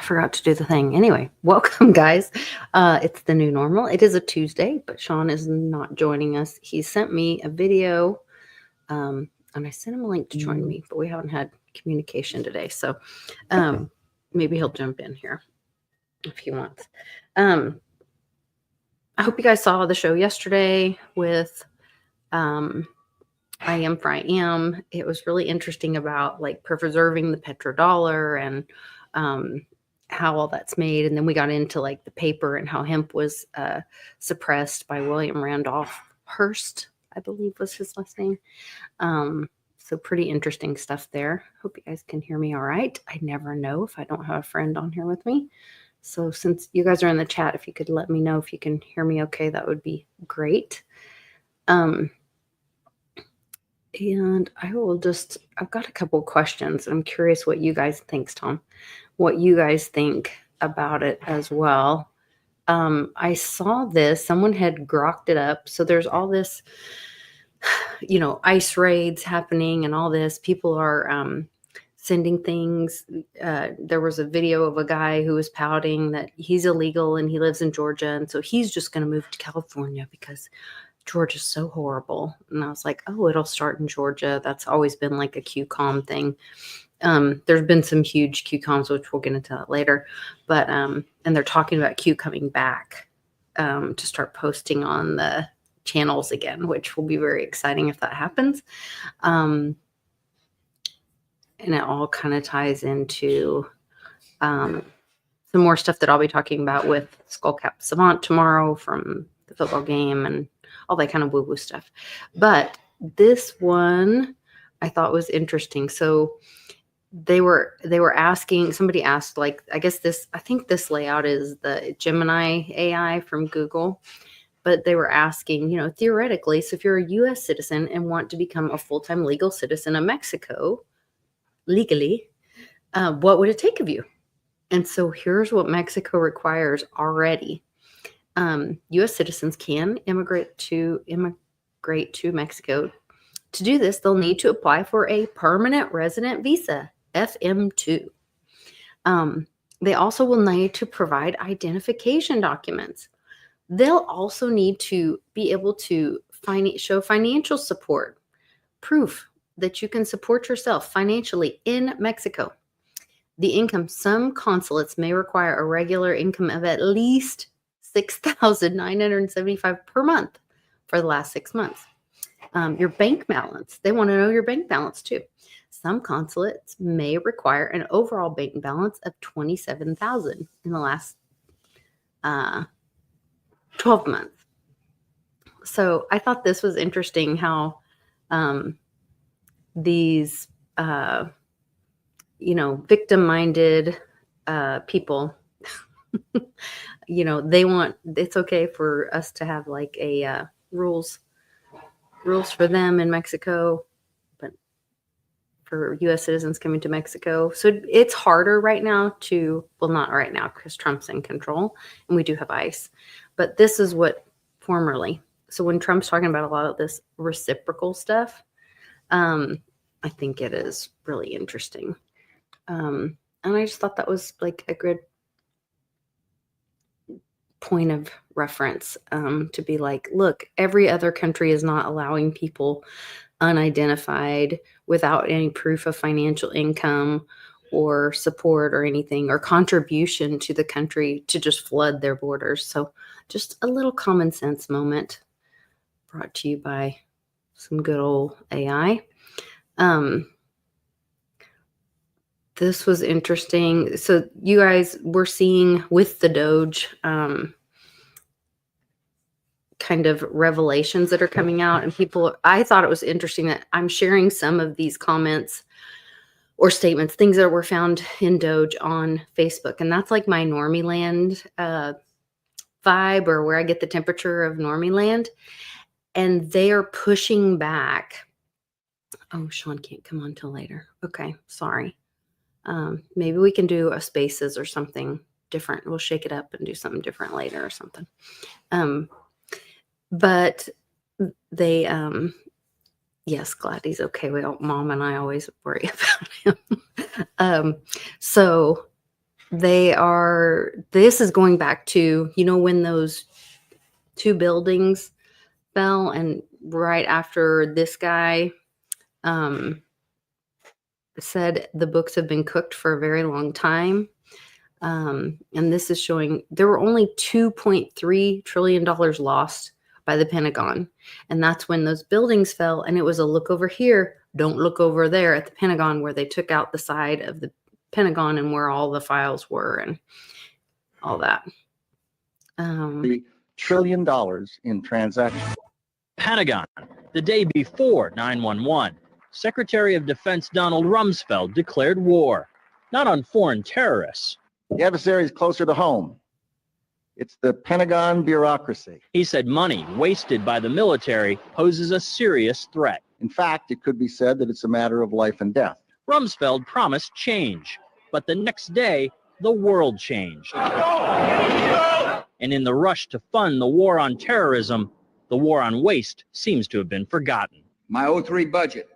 forgot to do the thing. Anyway, welcome, guys. It's the new normal. It is a Tuesday, but Sean is not joining us. He sent me a video, and I sent him a link to join me, but we haven't had communication today. So maybe he'll jump in here if he wants. I hope you guys saw the show yesterday with I Am for I Am. It was really interesting about like preserving the petrodollar and how all that's made. And then we got into like the paper and how hemp was suppressed by William Randolph Hearst, I believe was his last name. So pretty interesting stuff there. Hope you guys can hear me all right. I never know if I don't have a friend on here with me. So since you guys are in the chat, if you could let me know if you can hear me okay, that would be great. And I will I've got a couple questions. I'm curious what you guys think, Tom, what you guys think about it as well. I saw this, someone had grokked it up. So there's all this, ICE raids happening and all this. People are sending things. There was a video of a guy who was pouting that he's illegal and he lives in Georgia. And so he's just going to move to California because Georgia's so horrible. And I was like, oh, it'll start in Georgia. That's always been like a QCOM thing. There's been some huge QCOMs, which we'll get into that later. But, and they're talking about Q coming back to start posting on the channels again, which will be very exciting if that happens. And it all kind of ties into some more stuff that I'll be talking about with Skullcap Savant tomorrow from the football game and all that kind of woo-woo stuff. But this one I thought was interesting. So they were asking, somebody asked, like, I think this layout is the Gemini AI from Google, but they were asking, theoretically, so if you're a US citizen and want to become a full-time legal citizen of Mexico, legally, what would it take of you? And so here's what Mexico requires already. U.S. citizens can immigrate to Mexico. To do this, they'll need to apply for a permanent resident visa, FM2. They also will need to provide identification documents. They'll also need to be able to show financial support, proof that you can support yourself financially in Mexico. The income, some consulates may require a regular income of at least $6,975 per month for the last 6 months. Your bank balance, they want to know your bank balance too. Some consulates may require an overall bank balance of $27,000 in the last 12 months. So I thought this was interesting how these victim-minded people it's okay for us to have like a rules for them in Mexico, but for U.S. citizens coming to Mexico. So it's harder right now not right now because Trump's in control and we do have ICE, but this is what formerly. So when Trump's talking about a lot of this reciprocal stuff, I think it is really interesting. And I just thought that was like a good point of reference to be like, look, every other country is not allowing people unidentified without any proof of financial income or support or anything or contribution to the country to just flood their borders. So just a little common sense moment brought to you by some good old AI. This was interesting. So you guys were seeing with the Doge kind of revelations that are coming out, and I thought it was interesting that I'm sharing some of these comments or statements, things that were found in Doge on Facebook. And that's like my Normie Land vibe, or where I get the temperature of Normie Land. And they are pushing back. Oh, Sean can't come on till later. Okay, sorry. Maybe we can do a spaces or something different. We'll shake it up and do something different later or something. But they, yes, glad he's okay. Mom and I always worry about him. So this is going back to, when those two buildings fell, and right after this guy said the books have been cooked for a very long time. And this is showing there were only $2.3 trillion lost by the Pentagon. And that's when those buildings fell. And it was a look over here, don't look over there at the Pentagon, where they took out the side of the Pentagon and where all the files were and all that. $3 trillion in transactions. Pentagon, the day before 9/11, Secretary of Defense Donald Rumsfeld declared war, not on foreign terrorists. The adversary is closer to home. It's the Pentagon bureaucracy. He said money wasted by the military poses a serious threat. In fact, it could be said that it's a matter of life and death. Rumsfeld promised change, but the next day, the world changed. And in the rush to fund the war on terrorism, the war on waste seems to have been forgotten. My 03 budget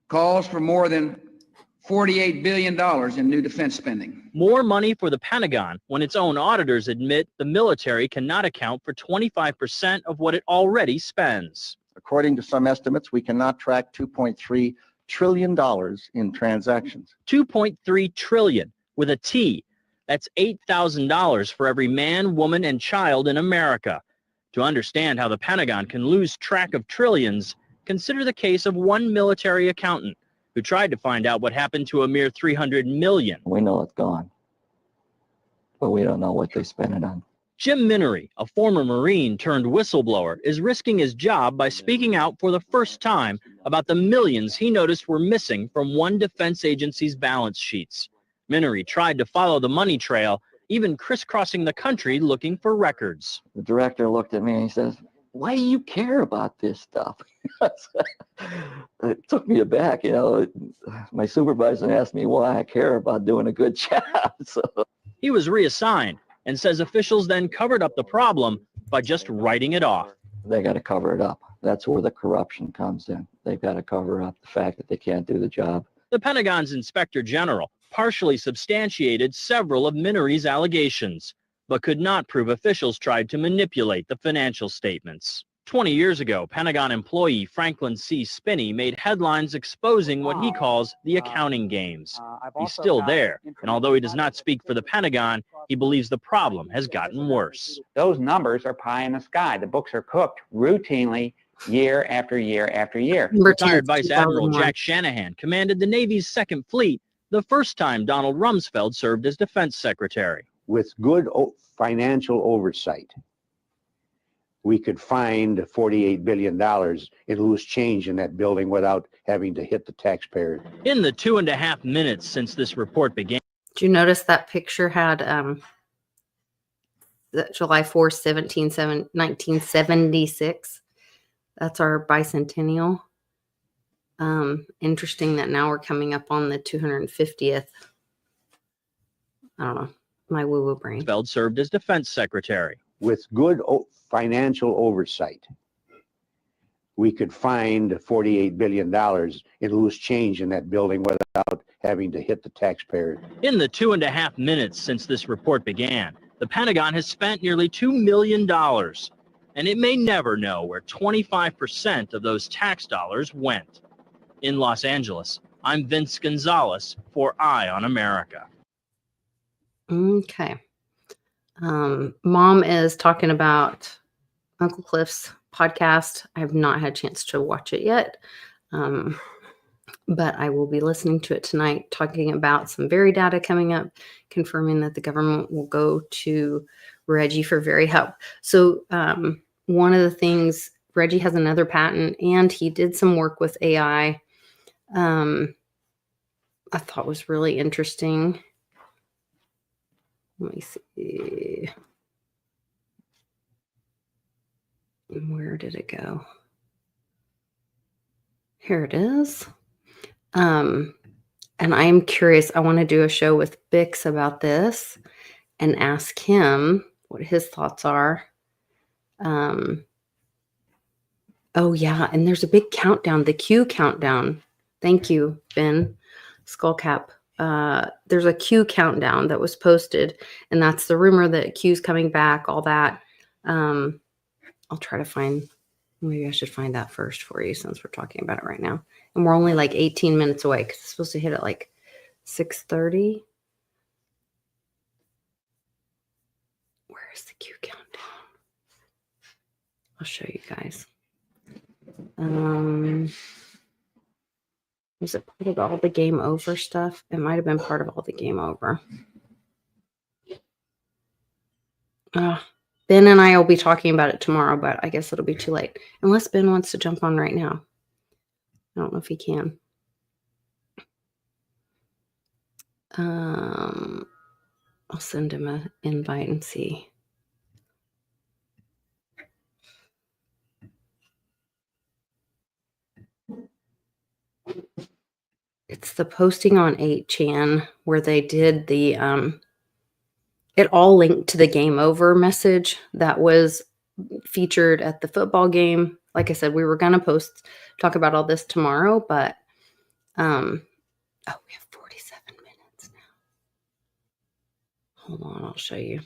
calls for more than $48 billion in new defense spending. More money for the Pentagon when its own auditors admit the military cannot account for 25% of what it already spends. According to some estimates, we cannot track $2.3 trillion in transactions. 2.3 trillion with a T. That's $8,000 for every man, woman, and child in America. To understand how the Pentagon can lose track of trillions, consider the case of one military accountant who tried to find out what happened to a mere 300 million. We know it's gone, but we don't know what they spent it on. Jim Minery, a former Marine turned whistleblower, is risking his job by speaking out for the first time about the millions he noticed were missing from one defense agency's balance sheets. Minery tried to follow the money trail, even crisscrossing the country looking for records. The director looked at me and he says, "Why do you care about this stuff?" It took me aback, My supervisor asked me why I care about doing a good job. So he was reassigned and says officials then covered up the problem by just writing it off. they got to cover it up. That's where the corruption comes in. They've got to cover up the fact that they can't do the job. The Pentagon's Inspector General partially substantiated several of Minery's allegations, but could not prove officials tried to manipulate the financial statements. 20 years ago, Pentagon employee Franklin C. Spinney made headlines exposing what he calls the accounting games. He's still there, and although he does not speak for the Pentagon, he believes the problem has gotten worse. Those numbers are pie in the sky. The books are cooked routinely year after year after year. Retired Vice Admiral Jack Shanahan commanded the Navy's Second Fleet the first time Donald Rumsfeld served as Defense Secretary. With good financial oversight, we could find $48 billion in loose change in that building without having to hit the taxpayers. In the 2.5 minutes since this report began. Did you notice that picture had July 4th, 1976? That's our bicentennial. Interesting that now we're coming up on the 250th. I don't know. My woo-woo brain. Rumsfeld served as Defense Secretary. With good financial oversight, we could find $48 billion in loose change in that building without having to hit the taxpayers. In the 2.5 minutes since this report began, the Pentagon has spent nearly $2 million, and it may never know where 25% of those tax dollars went. In Los Angeles, I'm Vince Gonzalez for Eye on America. Okay. Mom is talking about Uncle Cliff's podcast. I have not had a chance to watch it yet, but I will be listening to it tonight, talking about some VERI data coming up, confirming that the government will go to Reggie for VERI help. So one of the things, Reggie has another patent, and he did some work with AI I thought was really interesting. Let me see. Where did it go? Here it is. And I am curious. I want to do a show with Bix about this and ask him what his thoughts are. Oh, yeah. And there's a big countdown, the Q countdown. Thank you, Ben Skullcap. there's a Q countdown that was posted, and that's the rumor that Q's coming back, all that. I'll try to find, maybe I should find that first for you since we're talking about it right now. And we're only like 18 minutes away because it's supposed to hit at like 6:30. Where is the Q countdown? I'll show you guys. Was it part of all the game over stuff? It might have been part of all the game over. Ben and I will be talking about it tomorrow, but I guess it'll be too late. Unless Ben wants to jump on right now. I don't know if he can. I'll send him an invite and see. It's the posting on 8chan where they did the it all linked to the game over message that was featured at the football game. Like I said, we were gonna talk about all this tomorrow, but oh, we have 47 minutes now. Hold on, I'll show you.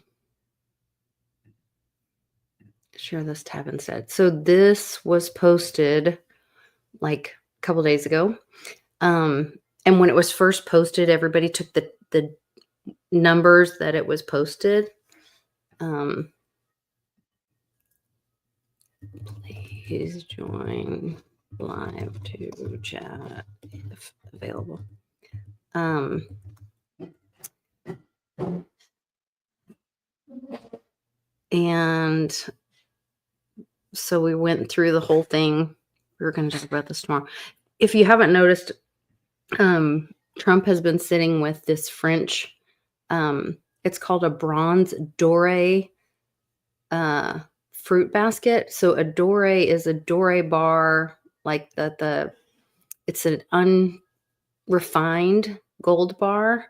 Share this tab instead. So this was posted like a couple days ago. And when it was first posted, everybody took the numbers that it was posted. Please join live to chat if available. And so we went through the whole thing. We were going to talk about this tomorrow. If you haven't noticed, Trump has been sitting with this French, it's called a bronze doré fruit basket. So a doré is a doré bar, like it's an unrefined gold bar,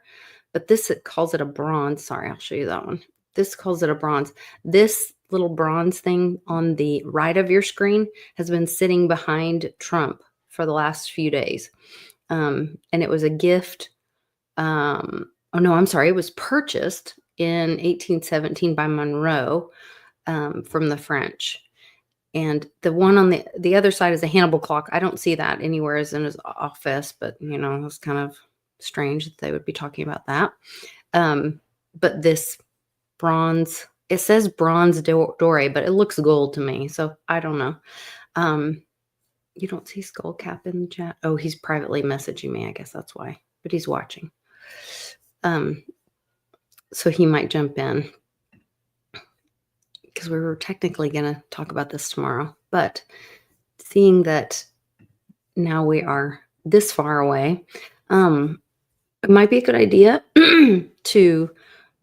but this, it calls it a bronze. Sorry, I'll show you that one. This calls it a bronze. This little bronze thing on the right of your screen has been sitting behind Trump for the last few days. And it was a gift. Oh no, I'm sorry. It was purchased in 1817 by Monroe from the French. And the one on the other side is a Hannibal clock. I don't see that anywhere as in his office, but you know, it was kind of strange that they would be talking about that. But this bronze, it says bronze doré, but it looks gold to me. So I don't know. You don't see Skullcap in the chat? Oh, he's privately messaging me. I guess that's why. But he's watching. So he might jump in. Because we were technically going to talk about this tomorrow. But seeing that now we are this far away, it might be a good idea to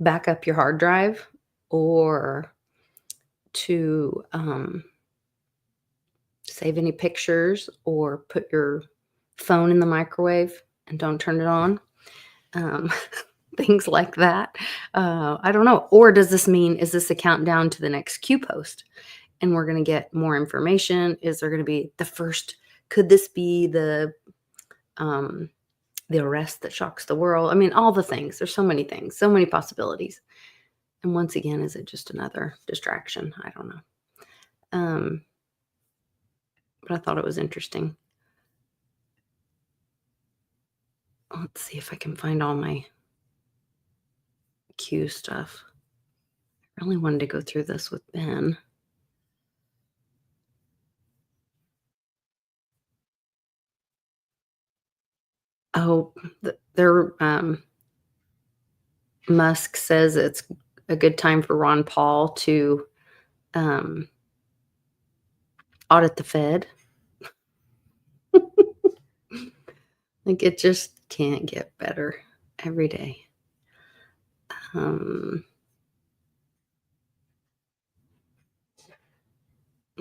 back up your hard drive or to save any pictures or put your phone in the microwave and don't turn it on. Things like that. I don't know. Or does this mean, is this a countdown to the next Q post? And we're going to get more information. Is there going to be the first, could this be the arrest that shocks the world? I mean, all the things. There's so many things, so many possibilities. And once again, is it just another distraction? I don't know. But I thought it was interesting. Let's see if I can find all my Q stuff. I really wanted to go through this with Ben. Oh, Musk says it's a good time for Ron Paul to audit the Fed. Like, it just can't get better every day.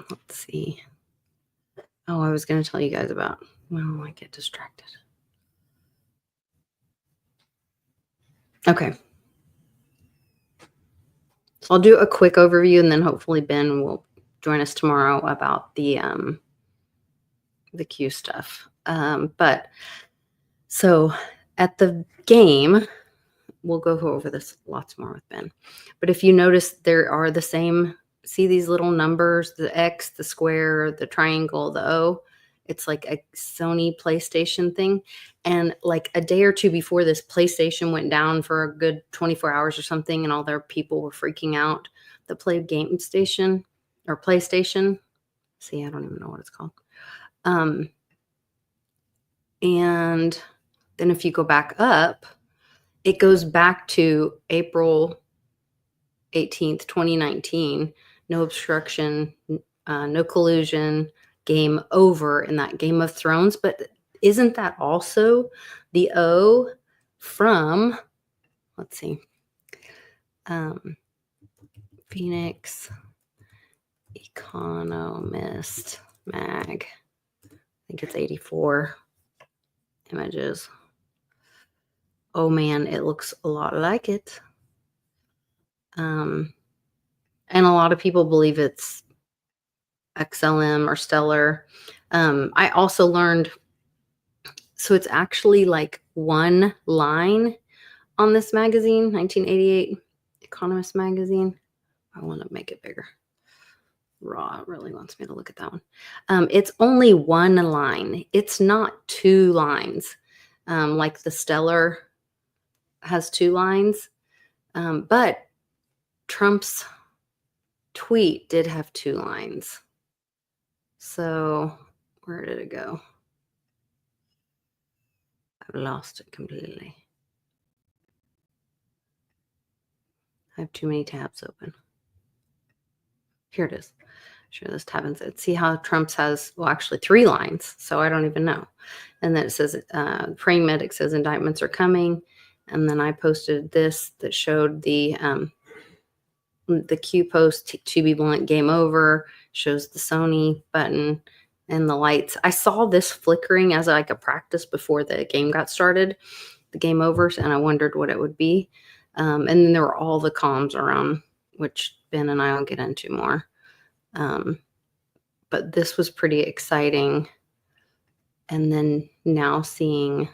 Let's see. Oh, I was going to tell you guys about, well, I get distracted. Okay. So I'll do a quick overview and then hopefully Ben will join us tomorrow about the Q stuff. But so at the game, we'll go over this lots more with Ben. But if you notice, there are the same, see these little numbers, the X, the square, the triangle, the O. It's like a Sony PlayStation thing. And like a day or two before this, PlayStation went down for a good 24 hours or something, and all their people were freaking out. The Game Station or PlayStation. See, I don't even know what it's called. And then if you go back up, it goes back to April 18th, 2019. No obstruction, no collusion, game over in that Game of Thrones. But isn't that also the O from, let's see, Phoenix Economist Mag? I think it's 84 images. Oh man, it looks a lot like it. And a lot of people believe it's XLM or Stellar. I also learned, so it's actually like one line on this magazine, 1988 Economist magazine. I want to make it bigger. Raw really wants me to look at that one. It's only one line. It's not two lines. Like the Stellar has two lines. But Trump's tweet did have two lines. So where did it go? I've lost it completely. I have too many tabs open. Here it is. Sure, this tab inside. See how Trump's has, well, actually 3 lines. So I don't even know. And then it says, praying medic says indictments are coming. And then I posted this that showed the Q post, to be blunt, game over, shows the Sony button and the lights. I saw this flickering as like a practice before the game got started, the game overs, and I wondered what it would be. And then there were all the comms around, which Ben and I will get into more. But this was pretty exciting. And then now seeing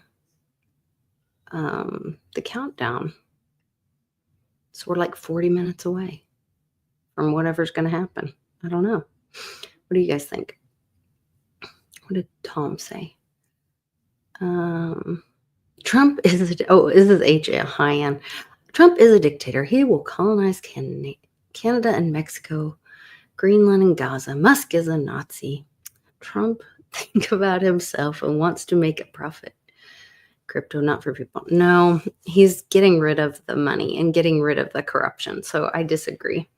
the countdown. So we're like 40 minutes away from whatever's going to happen. I don't know. What do you guys think? What did Tom say? Trump is, this is AJ High-End. Trump is a dictator. He will colonize Canada and Mexico, Greenland and Gaza. Musk is a Nazi. Trump thinks about himself and wants to make a profit. Crypto not for people. No, he's getting rid of the money and getting rid of the corruption. So I disagree.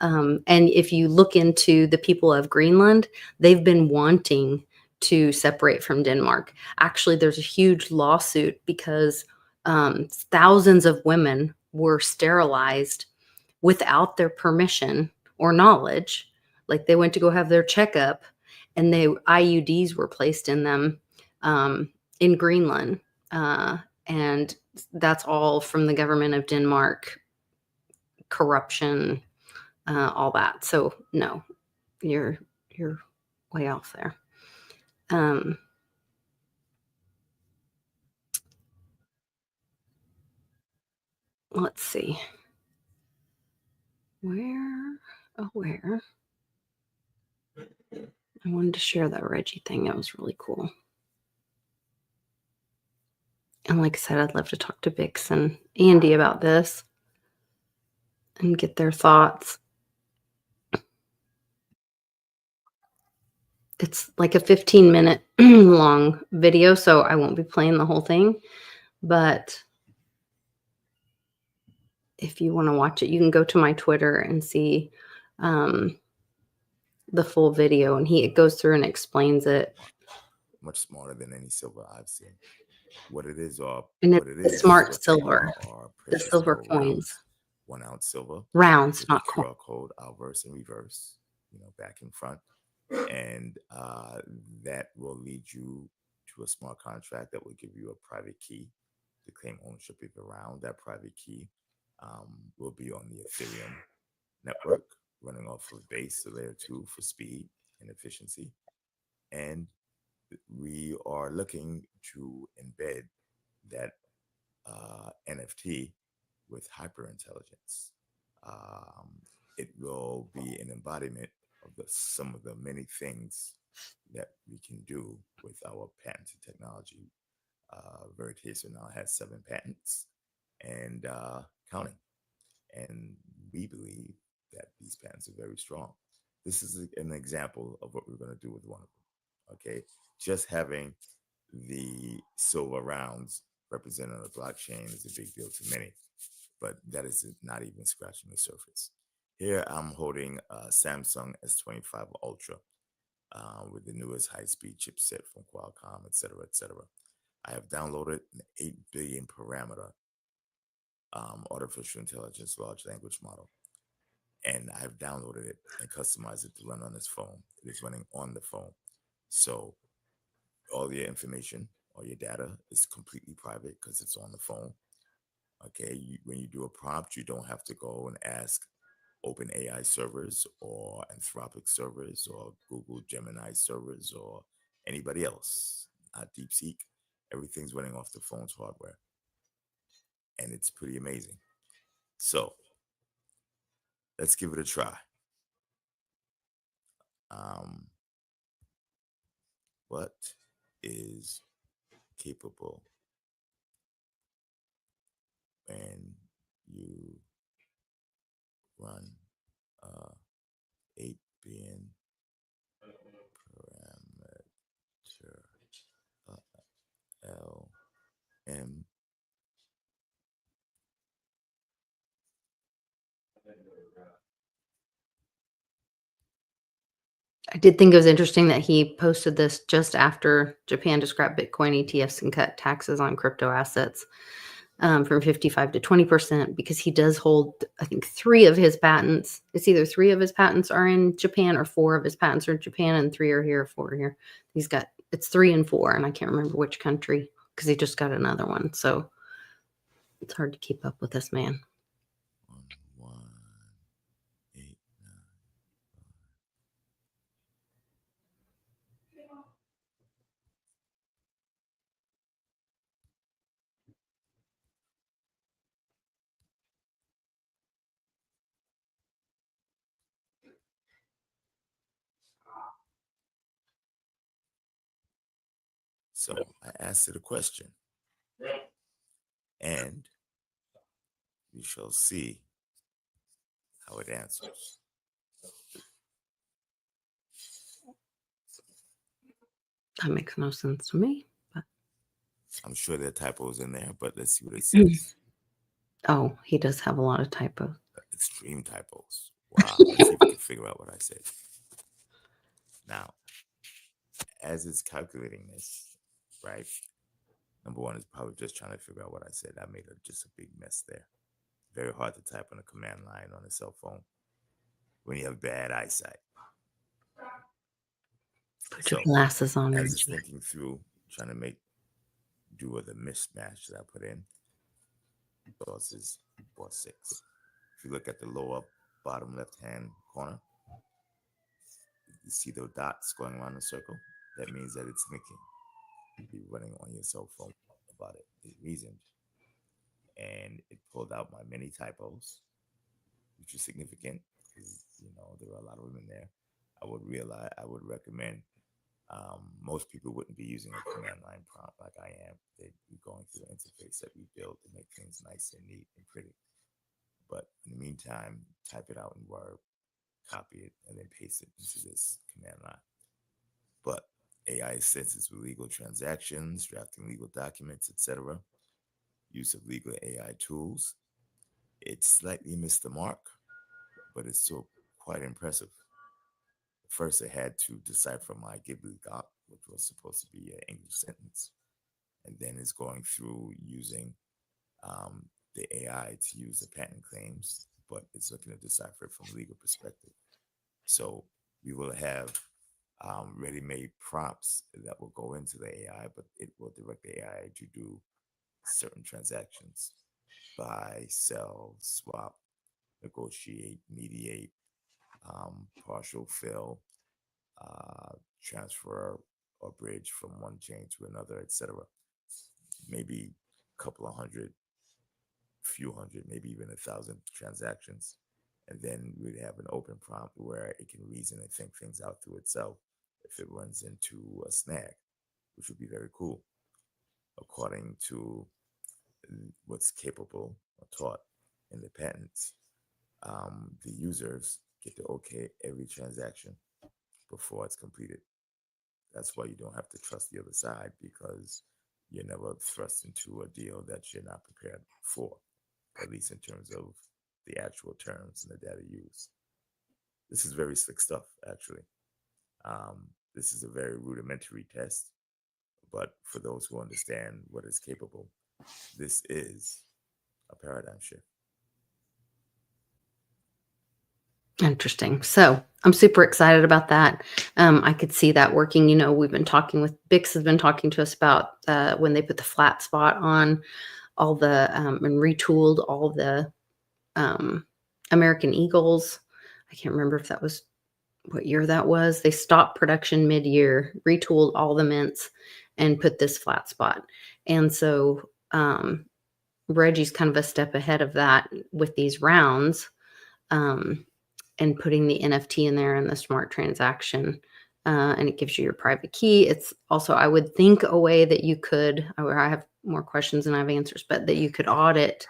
And if you look into the people of Greenland, they've been wanting to separate from Denmark. Actually, there's a huge lawsuit because thousands of women were sterilized without their permission or knowledge. Like they went to go have their checkup and IUDs were placed in them in Greenland. And that's all from the government of Denmark, corruption, all that. So no, you're way off there. Let's see. Where? I wanted to share that Reggie thing. That was really cool. And like I said, I'd love to talk to Bix and Andy about this and get their thoughts. It's like a 15-minute long video, so I won't be playing the whole thing. But if you want to watch it, you can go to my Twitter and see the full video. And it goes through and explains it. Much smarter than any silver I've seen. What it is, or And what it's it the is, smart what they silver, are the precious silver gold coins. 1 ounce silver. Rounds, with not the coins. QR code, outverse and reverse, back and front. And that will lead you to a smart contract that will give you a private key to claim ownership of the round. That private key will be on the Ethereum network, running off of base, so layer 2 for speed and efficiency. And we are looking to embed that NFT with hyperintelligence. It will be an embodiment of some of the many things that we can do with our patented technology. Veritaser now has 7 patents and counting. And we believe that these patents are very strong. This is an example of what we're going to do with one of them. Okay. Just having the silver rounds represented on the blockchain is a big deal to many, but that is not even scratching the surface. Here I'm holding a Samsung S25 Ultra with the newest high-speed chipset from Qualcomm, et cetera, et cetera. I have downloaded an 8 billion parameter artificial intelligence large language model, and I've downloaded it and customized it to run on this phone. It is running on the phone. So all your information, all your data is completely private because it's on the phone. Okay, when you do a prompt, you don't have to go and ask OpenAI servers or Anthropic servers or Google Gemini servers or anybody else, not DeepSeek. Everything's running off the phone's hardware, and it's pretty amazing. So let's give it a try. What is capable when you run 8 billion parameter LM? I did think it was interesting that he posted this just after Japan to scrap Bitcoin ETFs and cut taxes on crypto assets from 55 to 20%, because he does hold, I think, 3 of his patents. It's either 3 of his patents are in Japan or 4 of his patents are in Japan and 3 are here, 4 are here. It's 3 and 4, and I can't remember which country because he just got another one. So it's hard to keep up with this man. 1, 8, 9. So I asked it a question, and we shall see how it answers. That makes no sense to me. But I'm sure there are typos in there, but let's see what it says. oh, he does have a lot of typos. Extreme typos. Wow. Let's see if we can figure out what I said. Now, as it's calculating this, right? Number one is probably just trying to figure out what I said. I made just a big mess there. Very hard to type on a command line on a cell phone when you have bad eyesight. Put your glasses on. As it's thinking through, trying to do with the mismatch that I put in, boss is boss 6. If you look at the lower bottom left-hand corner, you see the dots going around the circle. That means that it's thinking. Be running on your cell phone about it. It reasoned, and it pulled out my many typos, which is significant because there are a lot of them in there. I would recommend. Most people wouldn't be using a command line prompt like I am. They'd be going through the interface that we built to make things nice and neat and pretty. But in the meantime, type it out in Word, copy it, and then paste it into this command line. But AI assists with legal transactions, drafting legal documents, etc. Use of legal AI tools. It slightly missed the mark, but it's still quite impressive. First, I had to decipher my Ghibli Gop, which was supposed to be an English sentence. And then it's going through using the AI to use the patent claims, but it's looking to decipher it from a legal perspective. So we will have ready-made prompts that will go into the AI, but it will direct the AI to do certain transactions: buy, sell, swap, negotiate, mediate, partial fill, transfer or bridge from one chain to another, etc. Maybe couple of hundred, few hundred, maybe even 1,000 transactions. And then we'd have an open prompt where it can reason and think things out through itself if it runs into a snag, which would be very cool, according to what's capable or taught in the patents. The users get to okay every transaction before it's completed. That's why you don't have to trust the other side, because you're never thrust into a deal that you're not prepared for, at least in terms of the actual terms and the data used. This is very slick stuff, actually. This is a very rudimentary test, but for those who understand what is capable, this is a paradigm shift. Interesting. So I'm super excited about that. I could see that working. You know, we've been talking with Bix has been talking to us about when they put the flat spot on all the and retooled all the American Eagles. I can't remember if that was what year that was. They stopped production mid-year, retooled all the mints, and put this flat spot. And so Reggie's kind of a step ahead of that with these rounds. And putting the NFT in there and the smart transaction, and it gives you your private key. It's also, I would think, a way that you could, I have more questions than I have answers, but that you could audit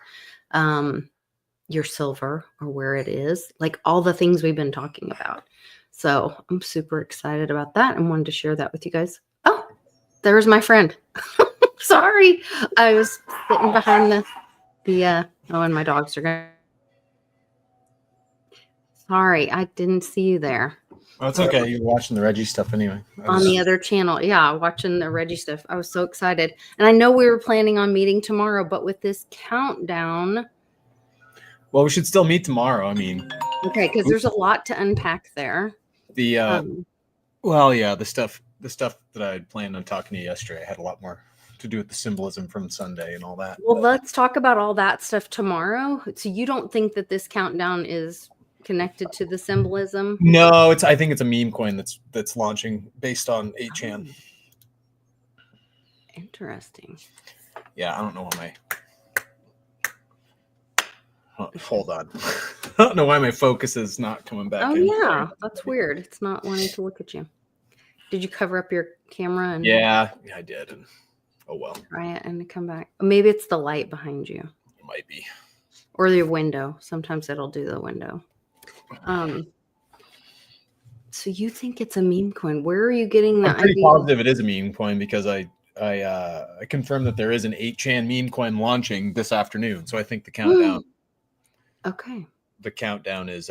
your silver or where it is, like all the things we've been talking about. So I'm super excited about that and wanted to share that with you guys. Oh, there's my friend. Sorry. I was sitting behind oh, and my dogs are going. Sorry, I didn't see you there. Oh, it's okay. You're watching the Reggie stuff anyway. On the other channel. Yeah, watching the Reggie stuff. I was so excited. And I know we were planning on meeting tomorrow, but with this countdown. Well, we should still meet tomorrow. I mean. Okay, because there's a lot to unpack there. Well, yeah, the stuff that I had planned on talking to you yesterday had a lot more to do with the symbolism from Sunday and all that. Well, let's talk about all that stuff tomorrow. So you don't think that this countdown is connected to the symbolism? No, I think it's a meme coin that's launching based on 8chan. Interesting. Yeah, I don't know why hold on. I don't know why my focus is not coming back. Oh yeah, that's weird. It's not wanting to look at you. Did you cover up your camera? And yeah, I did. And oh well. Try it and come back. Maybe it's the light behind you. It might be. Or your window. Sometimes it'll do the window. So you think it's a meme coin? Where are you getting that? I'm pretty positive it is a meme coin because I confirmed that there is an 8chan meme coin launching this afternoon. So I think the countdown. Okay. The countdown is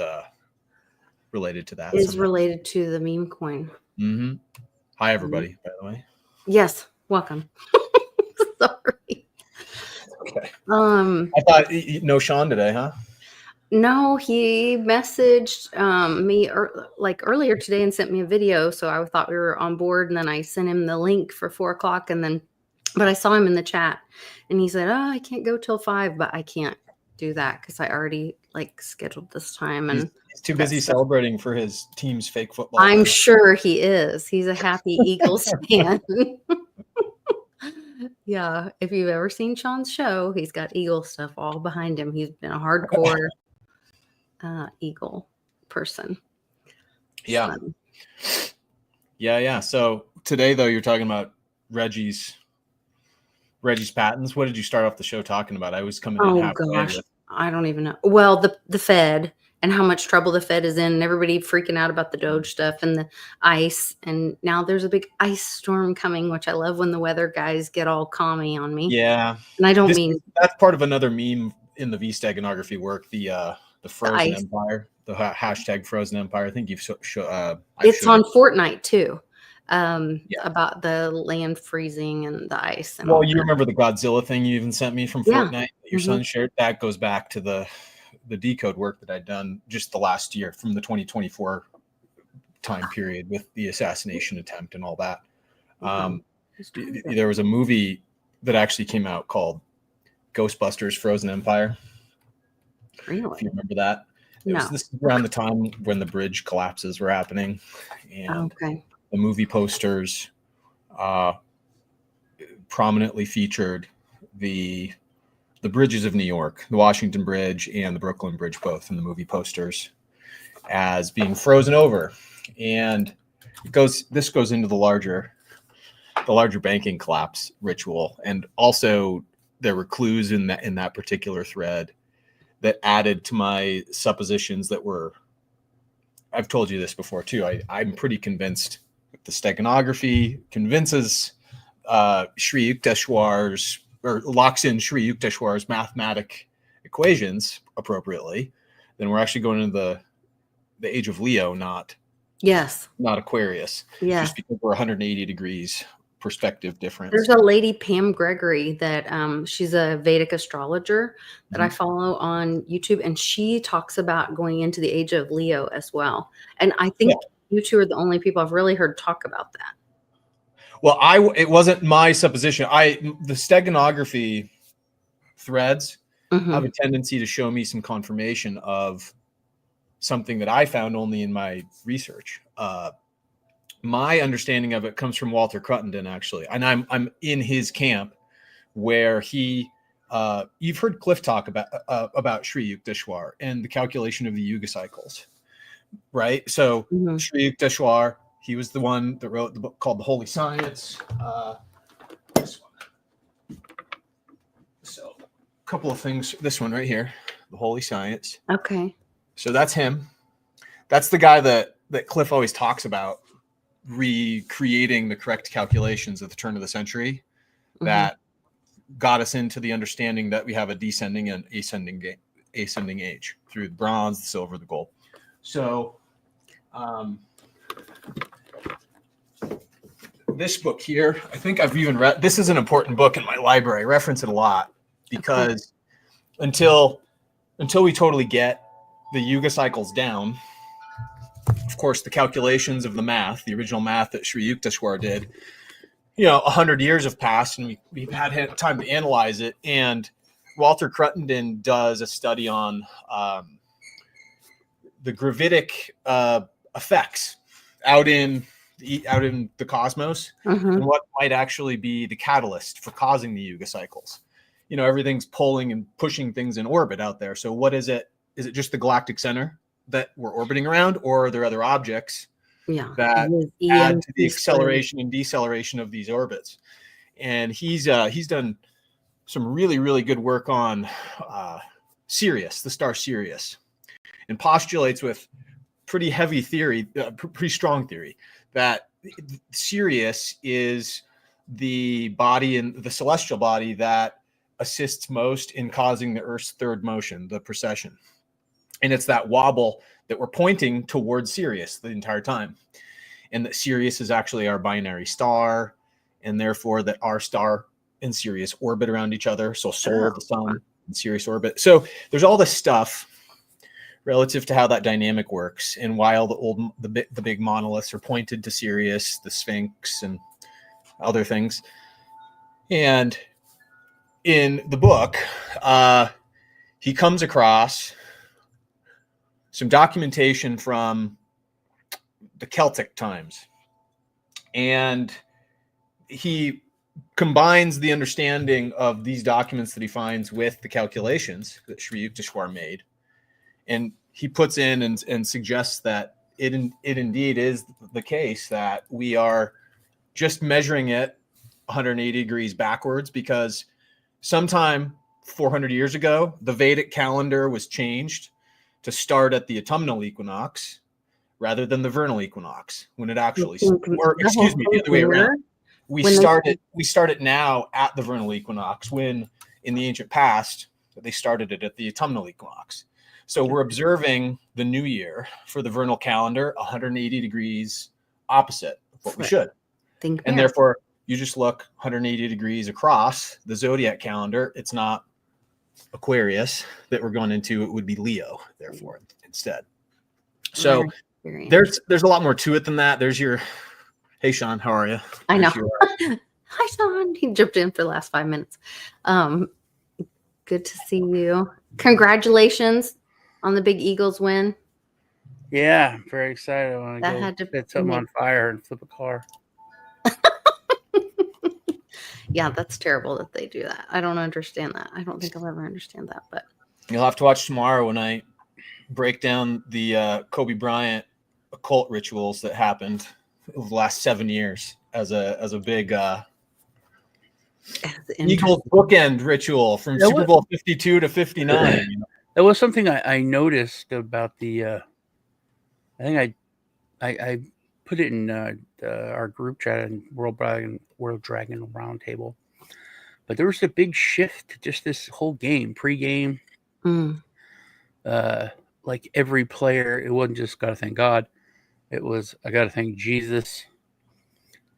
related to that. Is related to the meme coin. Mm-hmm. Hi everybody, by the way. Yes, welcome. Sorry. Okay. I thought no Sean today, huh? No, he messaged me earlier today and sent me a video. So I thought we were on board, and then I sent him the link for 4:00, but I saw him in the chat, and he said, "Oh, I can't go till 5, but I can't do that because I already scheduled this time." And he's too busy celebrating for his team's fake football. I'm sure he is. He's a happy Eagles fan. Yeah, if you've ever seen Sean's show, he's got Eagle stuff all behind him. He's been a hardcore Eagle person. Yeah. Yeah. So today, though, you're talking about Reggie's patents. What did you start off the show talking about? I was coming in halfway. Gosh, I don't even know. Well, the Fed and how much trouble the Fed is in, and everybody freaking out about the Doge stuff and the ice. And now there's a big ice storm coming, which I love when the weather guys get all calmy on me. Yeah. And I don't that's part of another meme in the V-steganography work, the Frozen Empire, the hashtag Frozen Empire. I think you've it's on Fortnite too. About the land freezing and the ice. And well, you remember the Godzilla thing you even sent me from Fortnite that your son shared? That goes back to the decode work that I'd done just the last year from the 2024 time period with the assassination attempt and all that. There was a movie that actually came out called Ghostbusters Frozen Empire. Really? If you remember that. This is around the time when the bridge collapses were happening. And the movie posters prominently featured the bridges of New York, the Washington Bridge and the Brooklyn Bridge, both in the movie posters, as being frozen over. And this goes into the larger banking collapse ritual. And also there were clues in that particular thread that added to my suppositions that were, I've told you this before too. I'm pretty convinced the steganography convinces Sri Yukteswar's, or locks in Sri Yukteswar's mathematic equations appropriately, then we're actually going into the age of Leo, not Aquarius. Yeah. Just because we're 180 degrees perspective difference. There's a lady, Pam Gregory, that she's a Vedic astrologer that I follow on YouTube, and she talks about going into the age of Leo as well. And I think you two are the only people I've really heard talk about that. Well, it wasn't my supposition. The steganography threads have a tendency to show me some confirmation of something that I found only in my research. My understanding of it comes from Walter Cruttenden, actually, and I'm in his camp, where he you've heard Cliff talk about Sri Yukteswar and the calculation of the Yuga cycles, right? So Sri Yukteswar, he was the one that wrote the book called The Holy Science. This one. So a couple of things. This one right here, The Holy Science. Okay. So that's him. That's the guy that Cliff always talks about, recreating the correct calculations at the turn of the century that got us into the understanding that we have a descending and ascending age through the bronze, the silver, the gold. So this book here, I think I've even read, this is an important book in my library. I reference it a lot because until we totally get the Yuga cycles down, of course, the calculations of the math, the original math that Sri Yukteswar did, 100 years have passed and we've had time to analyze it. And Walter Cruttenden does a study on the gravitic effects out in the cosmos and what might actually be the catalyst for causing the Yuga cycles. Everything's pulling and pushing things in orbit out there. So what is it? Is it just the galactic center that we're orbiting around, or are there other objects that add to the acceleration and deceleration of these orbits? And he's done some really, really good work on Sirius, the star Sirius, and postulates with pretty heavy theory, pretty strong theory, that Sirius is the body and the celestial body that assists most in causing the Earth's third motion, the precession. And it's that wobble that we're pointing towards Sirius the entire time. And that Sirius is actually our binary star, and therefore that our star and Sirius orbit around each other. So Sol, the sun, and Sirius orbit. So there's all this stuff relative to how that dynamic works, and why all the big monoliths are pointed to Sirius, the Sphinx, and other things. And in the book, he comes across some documentation from the Celtic times, and he combines the understanding of these documents that he finds with the calculations that Sri Yukteswar made, and he puts in and suggests that it indeed is the case that we are just measuring it 180 degrees backwards, because sometime 400 years ago the Vedic calendar was changed to start at the autumnal equinox rather than the vernal equinox, when it actually, or excuse me, the other way around. We start it now at the vernal equinox, when in the ancient past they started it at the autumnal equinox. So we're observing the new year for the vernal calendar 180 degrees opposite of what we should. And therefore you just look 180 degrees across the zodiac calendar. It's not Aquarius that we're going into, it would be Leo, therefore, instead. So there's a lot more to it than that. There's your, hey Sean, how are you? I know. Hi Sean, he jumped in for the last 5 minutes. Good to see you. Congratulations on the big Eagles win. Yeah, I'm very excited. I want That to had to set something on fire and flip a car. Yeah, that's terrible that they do that. I don't understand that. I don't think I'll ever understand that. But You'll have to watch tomorrow when I break down the Kobe Bryant occult rituals that happened over the last 7 years as a big Eagles bookend ritual from Super Bowl 52 to 59. That was something I noticed about the. I think I put it in our group chat and World Dragon Roundtable, but there was a big shift to just this whole game, pregame. Like every player, it wasn't just gotta thank God. It was I gotta thank Jesus.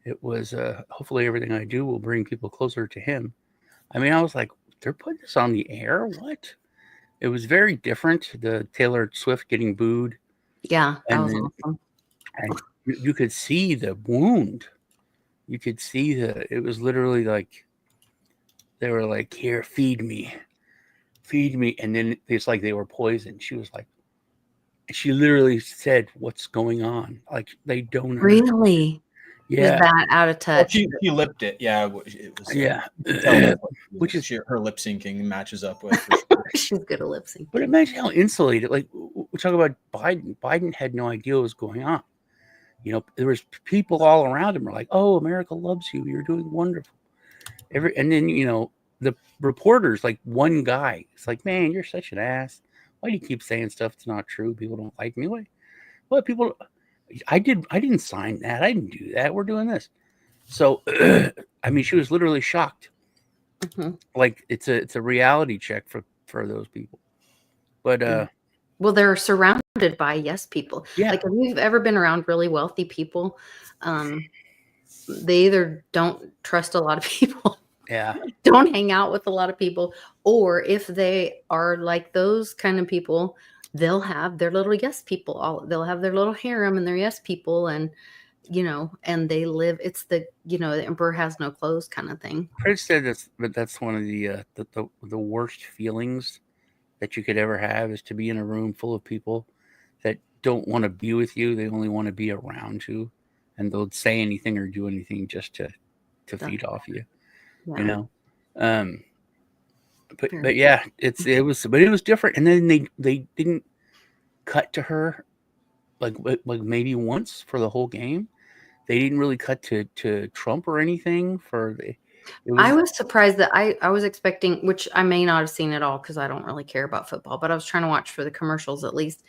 It was hopefully everything I do will bring people closer to Him. I mean, I was like, they're putting this on the air? What? It was very different. The Taylor Swift getting booed. Yeah, that and was then, awesome. And you could see the wound. You could see it was literally like they were like, here, feed me. And then it's like they were poisoned. She was like, she literally said, what's going on? Like they don't Really? Yeah. Was that out of touch? Well, she lipped it. Yeah. It was. Yeah. Which is her lip syncing matches up with. She's good at lip sync. But imagine how insulated. Like we talk about Biden. Biden had no idea what was going on. You know, there was people all around him were like, "Oh, America loves you. You're doing wonderful." And then you know the reporters, like one guy, it's like, "Man, you're such an ass. Why do you keep saying stuff that's not true? People don't like me." Well, people. I didn't sign that. I didn't do that. We're doing this. So, I mean, she was literally shocked. Mm-hmm. Like it's a reality check for those people. But well, they're surrounded by yes people. Yeah. Like if you've ever been around really wealthy people, they either don't trust a lot of people, yeah, don't hang out with a lot of people, or if they are like those kind of people, they'll have their little yes people. They'll have their little harem and their yes people, and you know, and they live. It's the the emperor has no clothes kind of thing. Chris said that's one of the worst feelings that you could ever have is to be in a room full of people that don't want to be with you. They only want to be around you, and they'll say anything or do anything just to feed off you. Yeah. You know, but yeah, it was different. And then they didn't cut to her like maybe once for the whole game. They didn't really cut to Trump or anything for the. I was surprised that I was expecting, which I may not have seen at all because I don't really care about football, but I was trying to watch for the commercials at least,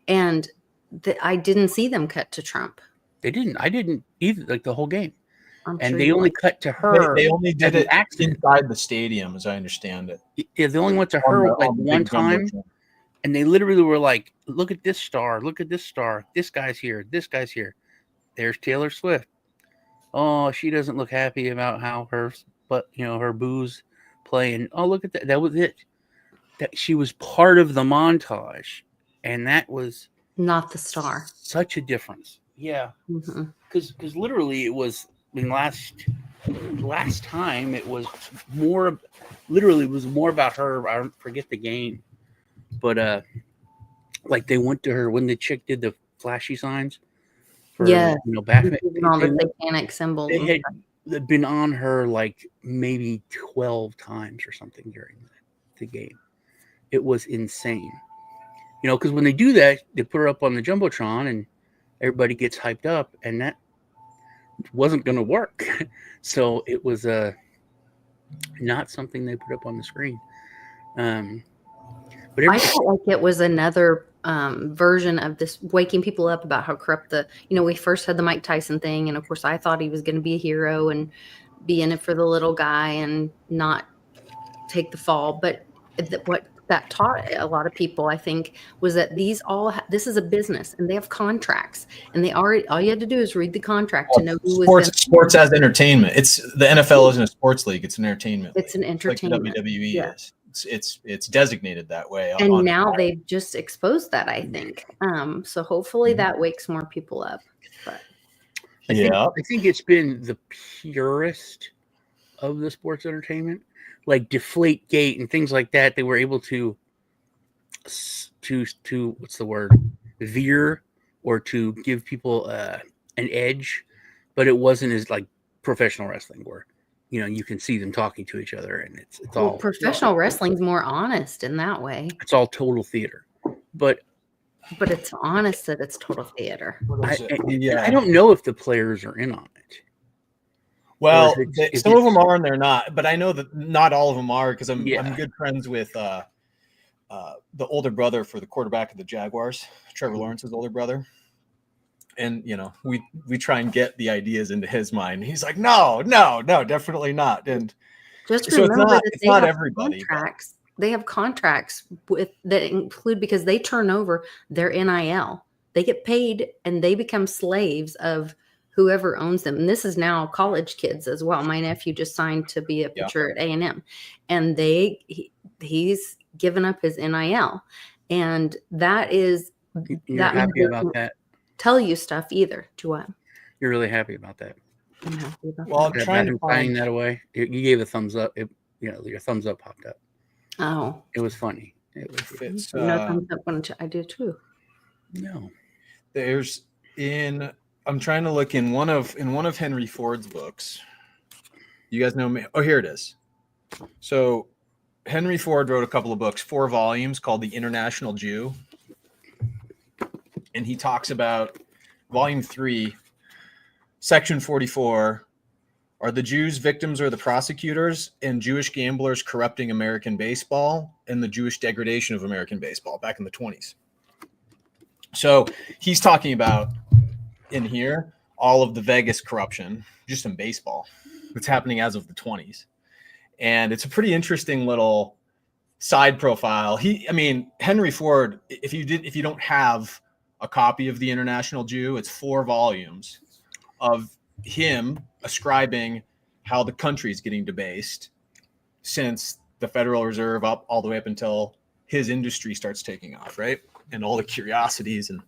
and I didn't see them cut to Trump. They didn't. I didn't either. Like the whole game, I'm and sure they you only did. cut to her. They only did it accident. inside the stadium, as I understand it. Yeah, they only went to her like one time, and they literally were like, "Look at this star! Look at this star! This guy's here! This guy's here! There's Taylor Swift. Oh, she doesn't look happy about how her booze playing. Oh, look at that! That was it. That she was part of the montage, and that was not the star. Such a difference. Yeah, because literally it was. I mean, last time it was more. Literally, it was more about her. I forget the game, but like they went to her when the chick did the flashy signs. For, back all the satanic symbols. They had been on her like maybe 12 times or something during the game. It was insane. Because when they do that, they put her up on the Jumbotron and everybody gets hyped up, and that wasn't going to work. So it was not something they put up on the screen. But I felt like it was another version of this waking people up about how corrupt we first had the Mike Tyson thing. And of course I thought he was going to be a hero and be in it for the little guy and not take the fall. But what that taught a lot of people, I think, was that this is a business and they have contracts, and all you had to do is read the contract to know who was sports as entertainment. It's the NFL isn't a sports league. It's an entertainment. It's an entertainment. Like the WWE is. It's designated that way. And now they've just exposed that, I think. So hopefully that wakes more people up. But I think it's been the purest of the sports entertainment, like Deflategate and things like that. They were able to what's the word? Veer or to give people an edge, but it wasn't as like professional wrestling where you can see them talking to each other, and it's Well, all professional wrestling's more honest in that way, it's all total theater. But but it's honest that it's total theater. I don't know if the players are in on it. Well, Or if some of it's- them are and they're not, but I know that not all of them are because I'm Yeah. good friends with the older brother for the quarterback of the Jaguars, Trevor Lawrence's older brother. And we try and get the ideas into his mind. He's like, no, definitely not. And Just so remember that it's they not have everybody. But contracts. They have contracts that include, because they turn over their NIL. They get paid and they become slaves of whoever owns them. And this is now college kids as well. My nephew just signed to be a pitcher at A&M, and he's given up his NIL, and that is You're that happy means about they that? tell you stuff either. To what? You're really happy about that? I'm happy about Well, that. I'm trying to Signing find. that away. You gave a thumbs up. Your thumbs up popped up. Oh, It was funny. It was It's, thumbs up when I do too. no. There's I'm trying to look in one of Henry Ford's books. You guys know me. Oh, here it is. So Henry Ford wrote a couple of books, 4 volumes, called The International Jew. And he talks about volume 3, section 44. Are the Jews victims or the prosecutors, and Jewish gamblers corrupting American baseball, and the Jewish degradation of American baseball back in the 20s? So he's talking about in here all of the Vegas corruption just in baseball that's happening as of the 20s. And it's a pretty interesting little side profile. Henry Ford, if you don't have a copy of The International Jew, it's 4 volumes of him ascribing how the country is getting debased since the Federal Reserve all the way up until his industry starts taking off, right? And all the curiosities and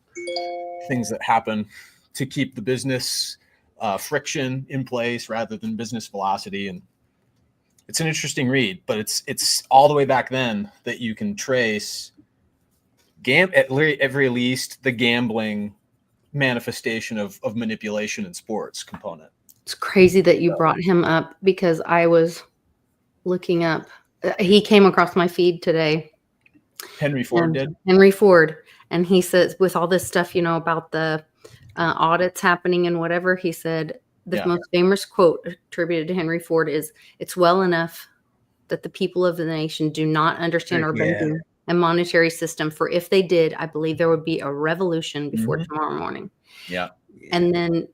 things that happen to keep the business friction in place rather than business velocity. And it's an interesting read, but it's all the way back then that you can trace at very least the gambling manifestation of manipulation in sports component. It's crazy that you brought him up, because I was looking up. He came across my feed today. Henry Ford did. Henry Ford, and he says, with all this stuff, about the audits happening and whatever, he said the most famous quote attributed to Henry Ford is, "It's well enough that the people of the nation do not understand our banking and monetary system, for if they did, I believe there would be a revolution before tomorrow morning." Yeah. And then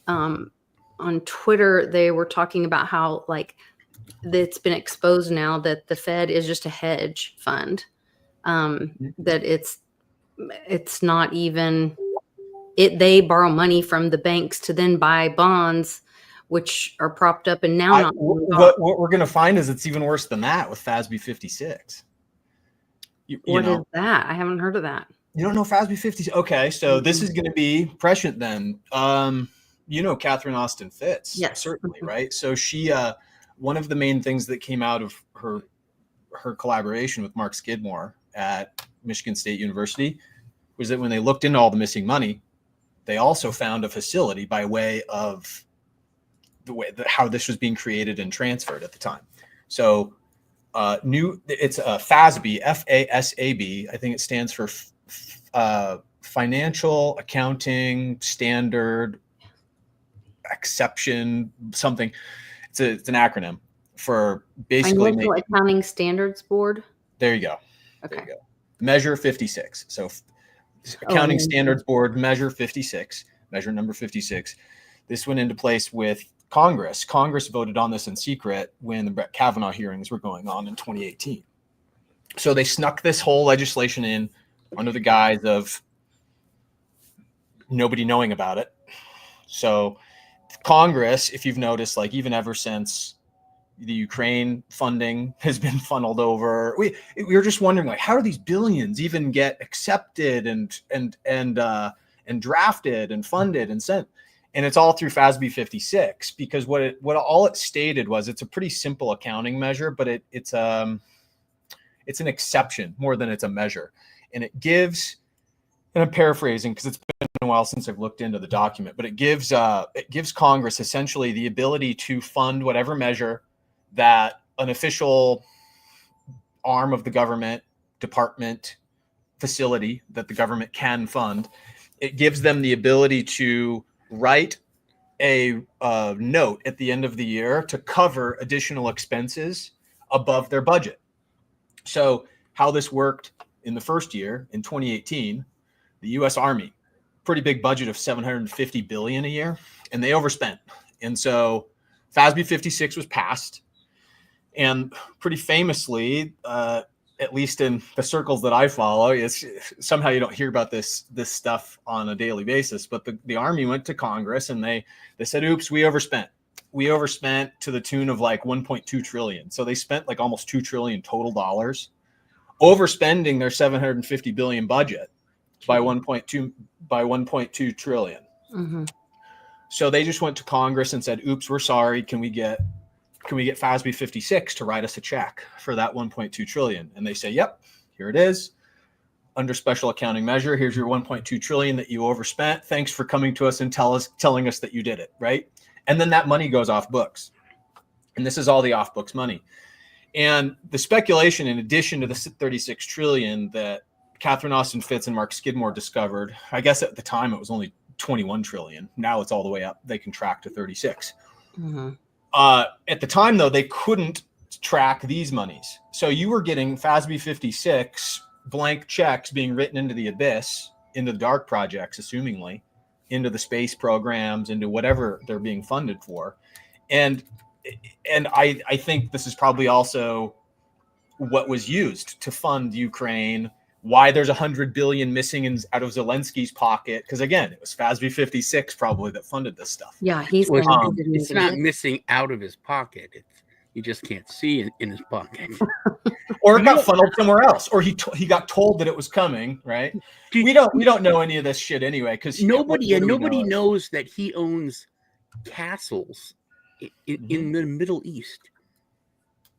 on Twitter, they were talking about how it's been exposed now that the Fed is just a hedge fund. That it's not even they borrow money from the banks to then buy bonds, which are propped up and now what we're going to find is it's even worse than that with FASB 56. What is that? I haven't heard of that. You don't know FASB 56? Okay, so this is going to be prescient then. Catherine Austin Fitz. Yes. Certainly, right? So she, one of the main things that came out of her collaboration with Mark Skidmore at Michigan State University was that when they looked into all the missing money, they also found a facility by way of how this was being created and transferred at the time. So it's a FASB, FASAB. I think it stands for Financial Accounting Standard Exception something. It's an acronym for basically Financial Accounting Standards Board. There you go. Okay. There you go. Measure 56. So Accounting Standards Board, Measure 56, measure number 56. This went into place with Congress. Congress voted on this in secret when the Brett Kavanaugh hearings were going on in 2018. So they snuck this whole legislation in under the guise of nobody knowing about it. So Congress, if you've noticed, even ever since the Ukraine funding has been funneled over, we were just wondering, how do these billions even get accepted and drafted and funded and sent? And it's all through FASB 56, because what all it stated was it's a pretty simple accounting measure, but it's an exception more than it's a measure. And it gives, and I'm paraphrasing because it's been a while since I've looked into the document, but it gives Congress essentially the ability to fund whatever measure that an official arm of the government, department, facility that the government can fund. It gives them the ability to write a note at the end of the year to cover additional expenses above their budget. So how this worked in the first year, in 2018, the U.S. Army, pretty big budget of $750 billion a year, and they overspent. And so FASB 56 was passed, and pretty famously, at least in the circles that I follow, it's somehow you don't hear about this stuff on a daily basis. But the Army went to Congress and they said, "Oops, we overspent. We overspent to the tune of like 1.2 trillion." So they spent like almost 2 trillion total dollars, overspending their 750 billion budget by 1.2 trillion. Mm-hmm. So they just went to Congress and said, "Oops, we're sorry. Can we get FASB 56 to write us a check for that 1.2 trillion?" And they say, "Yep, here it is. Under special accounting measure, here's your 1.2 trillion that you overspent. Thanks for coming to us and telling us that you did it," right? And then that money goes off books. And this is all the off books money. And the speculation, in addition to the 36 trillion that Catherine Austin Fitts and Mark Skidmore discovered, I guess at the time it was only 21 trillion. Now it's all the way up. They can track to 36. Mm-hmm. At the time, though, they couldn't track these monies. So you were getting FASB 56 blank checks being written into the abyss, into the dark projects, assumingly, into the space programs, into whatever they're being funded for. And I think this is probably also what was used to fund Ukraine, why there's 100 billion missing out of Zelensky's pocket. Because again, it was FASB 56 probably that funded this stuff. Yeah, he's it's not missing out of his pocket. You just can't see it in his pocket. Or it got funneled somewhere else, or he got told that it was coming, right? We don't know any of this shit anyway, because nobody knows that he owns castles in the Middle East.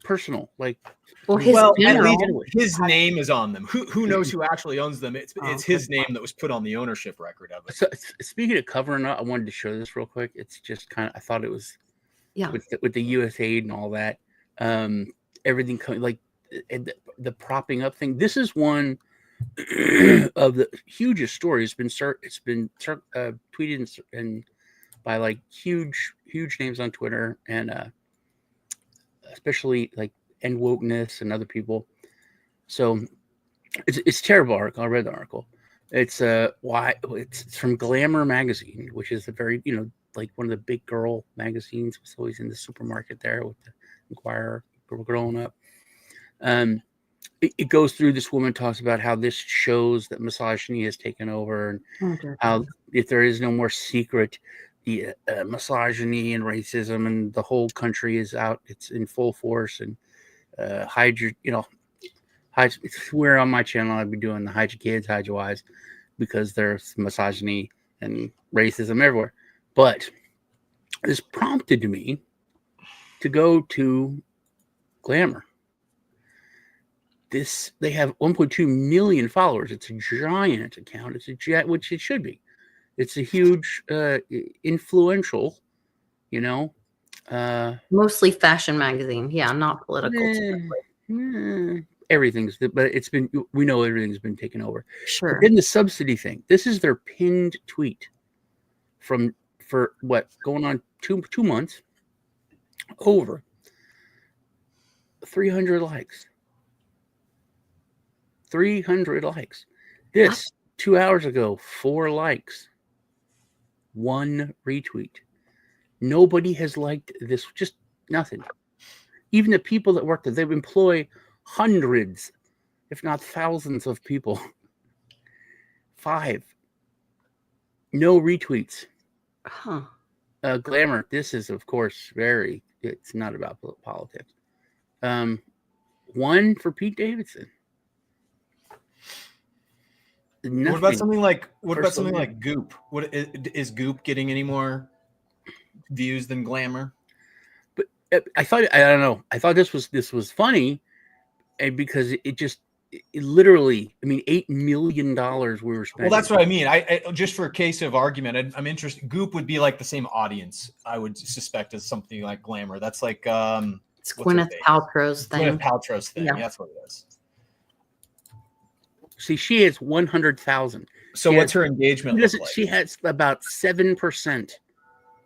Personal, like, well, at least his name is on them. Who knows who actually owns them? It's his name that was put on the ownership record of it. So, speaking of covering up, I wanted to show this real quick. It's just kind of, I thought it was, with the U.S. aid and all that, everything coming, like the propping up thing. This is one of the hugest stories. It's been tweeted and by like huge names on Twitter, and especially like End Wokeness and other people. So it's a terrible article. I read the article. It's it's from Glamour magazine, which is a very, like one of the big girl magazines. It was always in the supermarket there with the Inquirer growing up. It goes through, this woman talks about how this shows that misogyny has taken over, and how if there is no more secret, the misogyny and racism and the whole country is out, it's in full force, and hide your, where on my channel I'd be doing the hide your kids, hide your wives, because there's misogyny and racism everywhere. But this prompted me to go to Glamour. They have 1.2 million followers. It's a giant account. It's a jet, which it should be. It's a huge, influential, mostly fashion magazine. Yeah, not political. Everything's, but we know everything's been taken over. Sure. But then the subsidy thing. This is their pinned tweet for what, going on two months, over 300 likes. 300 likes. This 2 hours ago, 4 likes, 1 retweet. Nobody has liked this, just nothing. Even the people that work there, they employ hundreds, if not thousands of people. 5. No retweets. Huh. Glamour, this is, of course, it's not about politics. 1 for Pete Davidson. Nothing. What about something like Goop? What is Goop getting any more views than Glamour? But I don't know. I thought this was funny, and because it just literally, I mean, $8 million we were spending. Well, that's what I mean. I just for a case of argument, I'm interested. Goop would be like the same audience, I would suspect, as something like Glamour. That's like It's what's her Gwyneth face? Paltrow's thing. Gwyneth Paltrow's thing. Yeah. Yeah, that's what it is. See, she has 100,000. So She what's has- her engagement She look doesn't- like? She has about 7%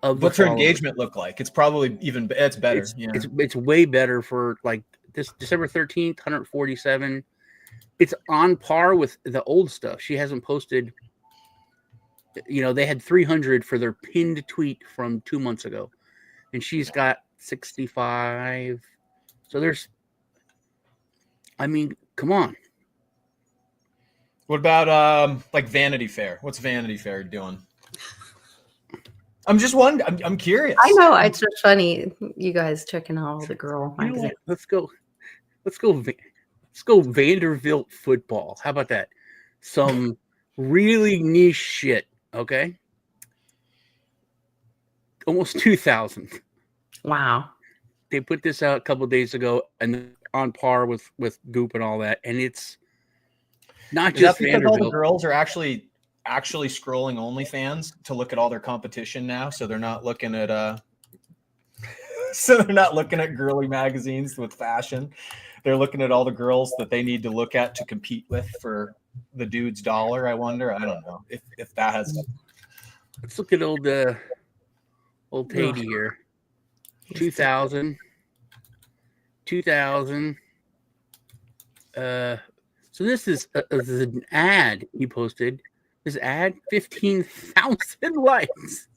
of the What's her followers. engagement look like? It's probably even. It's better. It's way better for like this December 13th, 147. It's on par with the old stuff. She hasn't posted. They had 300 for their pinned tweet from 2 months ago, and she's got 65. So there's. I mean, come on. What about like Vanity Fair? What's Vanity Fair doing? I'm just wondering. I'm curious. I know it's just funny, you guys checking out all the girl You know magazines. what? Let's go Vanderbilt football. How about that? Some really niche shit. Okay. Almost 2,000. Wow. They put this out a couple of days ago, and on par with Goop and all that, and it's not Is just that because all the Vanderbilt. girls are actually scrolling OnlyFans to look at all their competition now, so they're not looking at girly magazines with fashion. They're looking at all the girls that they need to look at to compete with for the dude's dollar. I wonder. I don't know if that has. Let's look at old Tatey here. 2,000. So this is an ad he posted. This ad, 15,000 likes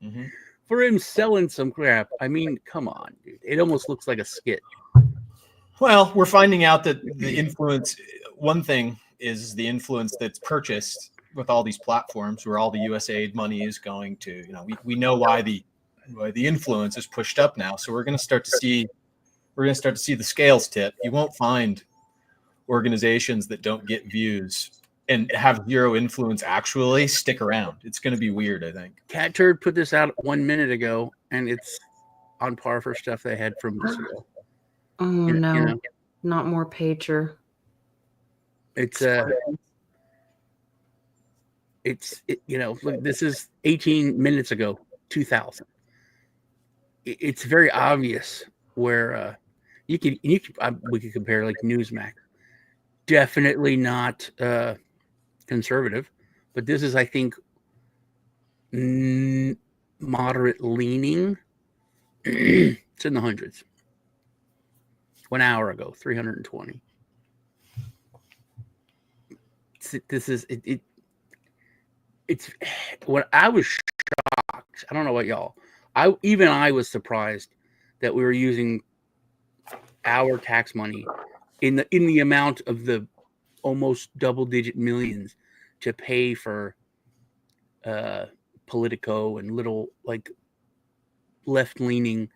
Mhm. for him selling some crap. I mean, come on, dude. It almost looks like a skit. Well, we're finding out that the influence. One thing is the influence that's purchased with all these platforms, where all the USAID money is going to. We know why the influence is pushed up now. So we're going to start to see the scales tip. You won't find organizations that don't get views and have zero influence actually stick around. It's going to be weird, I think. Cat Turd put this out 1 minute ago, and it's on par for stuff they had from months ago. Oh You no, know, not more pager. It's look, this is 18 minutes ago, 2,000. It's very obvious where we could compare like Newsmax. Definitely not conservative, but this is, I think, moderate leaning. It's in the hundreds. 1 hour ago, 320. It's when I was shocked. I don't know about y'all. I was surprised that we were using our tax money in the amount of the almost double-digit millions to pay for Politico and little like left-leaning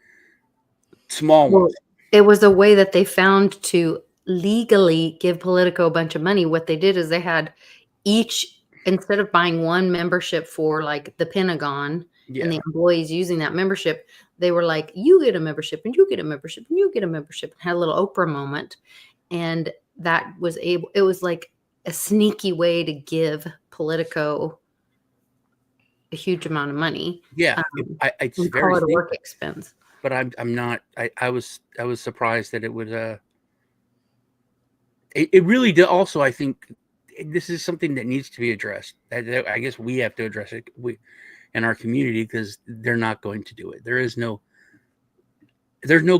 small ones. It was a way that they found to legally give Politico a bunch of money. What they did is they had each, instead of buying one membership for like the Pentagon and the employees using that membership, they were like, you get a membership and you get a membership and you get a membership, and had a little Oprah moment. And that was it was like a sneaky way to give Politico a huge amount of money. Yeah, it's we very call it a sneaky. work expense. But I'm not. I was surprised that it would. It really did. Also, I think this is something that needs to be addressed. I guess we have to address it. In our community, because they're not going to do it. There's no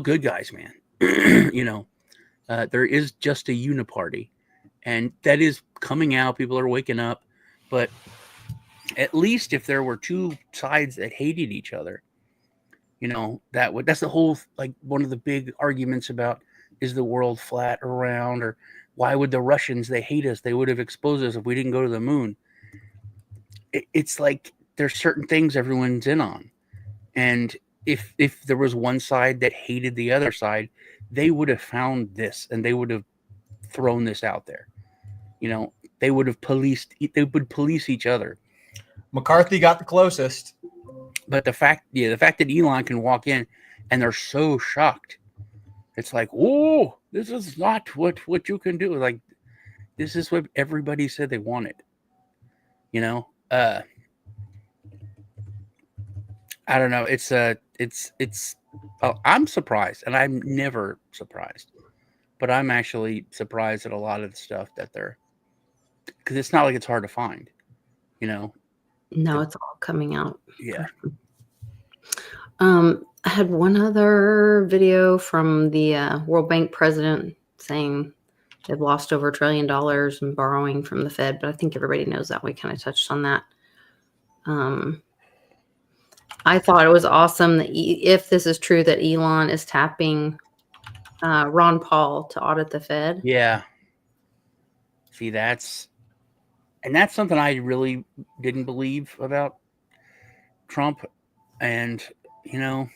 good guys, man. There is just a uniparty, and that is coming out. People are waking up, but at least if there were two sides that hated each other, that's the whole, like, one of the big arguments about, is the world flat or round, or why would the Russians, they hate us, they would have exposed us if we didn't go to the moon. It's like there's certain things everyone's in on, and if there was one side that hated the other side, they would have found this and they would have thrown this out there. They would police each other. McCarthy got the closest. But the fact that Elon can walk in and they're so shocked, it's like, oh, this is not what you can do. Like, This is what everybody said they wanted. You know, I don't know. I'm surprised, and I'm never surprised, but I'm actually surprised at a lot of the stuff that because it's not like it's hard to find, you know. No, it's all coming out. Yeah. I had one other video from the World Bank president saying they've lost over $1 trillion in borrowing from the Fed, but I think everybody knows that. We kind of touched on that. I thought it was awesome that if this is true, that Elon is tapping Ron Paul to audit the Fed. Yeah. See, that's something I really didn't believe about Trump. And, you know,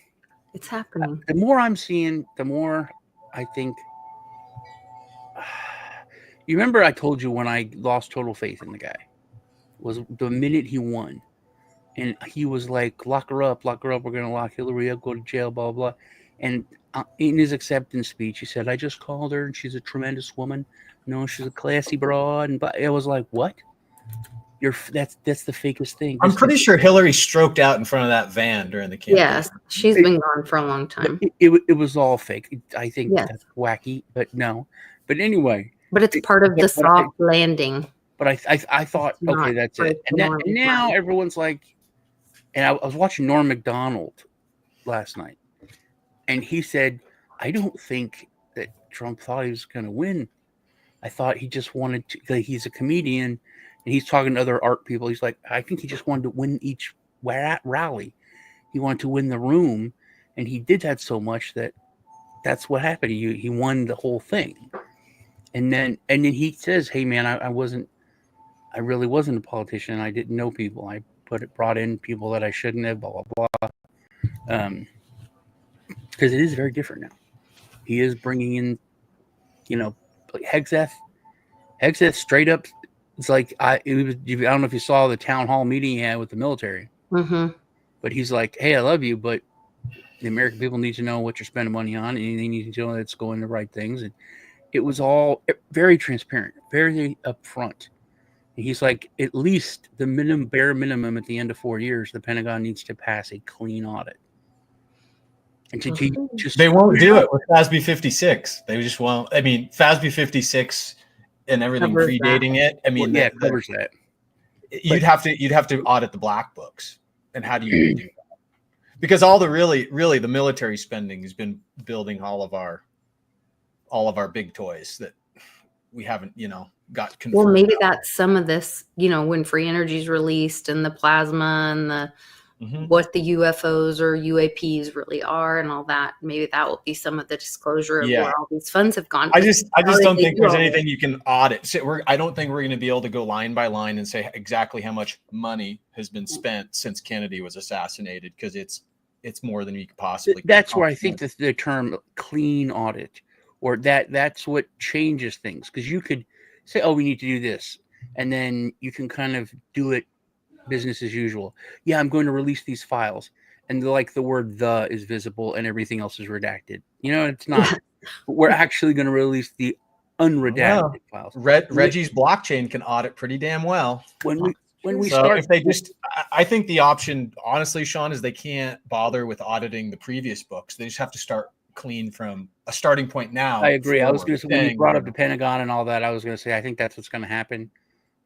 it's happening. The more I'm seeing, the more I think. You remember I told you when I lost total faith in the guy was the minute he won. And he was like, lock her up, we're going to lock Hillary up, go to jail, blah, blah. And in his acceptance speech, he said, I just called her and she's a tremendous woman. No, she's a classy broad. And I was like, what? That's the fakest thing. I'm pretty sure Hillary stroked out in front of that van during the campaign. Yes, she's been gone for a long time. It was all fake. I think that's wacky, but no. But anyway. But it's part of the soft landing. But I thought, okay, that's it. And now everyone's like, and I was watching Norm Macdonald last night, and he said, I don't think that Trump thought he was going to win. I thought he just wanted to, like, he's a comedian, and he's talking to other art people. He's like, I think he just wanted to win each rally. He wanted to win the room, and he did that so much that's what happened. He won the whole thing. And then he says, hey, man, I really wasn't a politician. I didn't know people. I brought in people that I shouldn't have, blah, blah, blah. Because it is very different now. He is bringing in, you know, like Hegseth straight up. It's like, I don't know if you saw the town hall meeting he had with the military. Mm-hmm. But he's like, hey, I love you, but the American people need to know what you're spending money on, and they need to know that it's going the right things. And it was all very transparent, very upfront. And he's like, at least the bare minimum at the end of 4 years, the Pentagon needs to pass a clean audit. And they won't do it with FASB 56. They just won't. I mean, FASB 56 and everything covers predating that. it. I mean, it covers that. You'd have to audit the black books. And how do you do that? Because all the really the military spending has been building all of our big toys that we haven't, you know, got confirmed. Well, maybe that's some of this, you know, when free energy is released and the plasma and the what the UFOs or UAPs really are and all that. Maybe that will be some of the disclosure of where all these funds have gone. I just don't think there's anything you can audit. So I don't think we're going to be able to go line by line and say exactly how much money has been spent since Kennedy was assassinated, because it's more than you could possibly. That's where I think that the term clean audit, or that's what changes things, because you could say, oh, we need to do this, and then you can kind of do it business as usual. Yeah, I'm going to release these files, and like the word "the" is visible and everything else is redacted. You know, it's not. We're actually going to release the unredacted files. Reggie's blockchain can audit pretty damn well. When we start, if they I think the option, honestly, Sean, is they can't bother with auditing the previous books. They just have to start clean from a starting point now. I agree. I was going to say, when you brought up the Pentagon and all that, I was going to say, I think that's what's going to happen.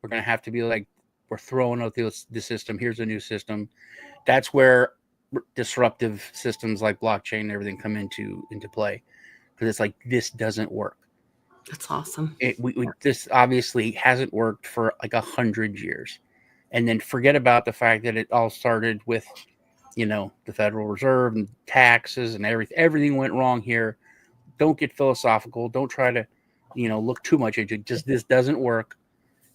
We're going to have to be like, we're throwing out the system. Here's a new system. That's where disruptive systems like blockchain and everything come into play, because it's like, this doesn't work. That's awesome. This obviously hasn't worked for like 100 years. And then forget about the fact that it all started with, you know, the Federal Reserve and taxes and everything went wrong here. Don't get philosophical. Don't try to, you know, look too much at it. Just, this doesn't work.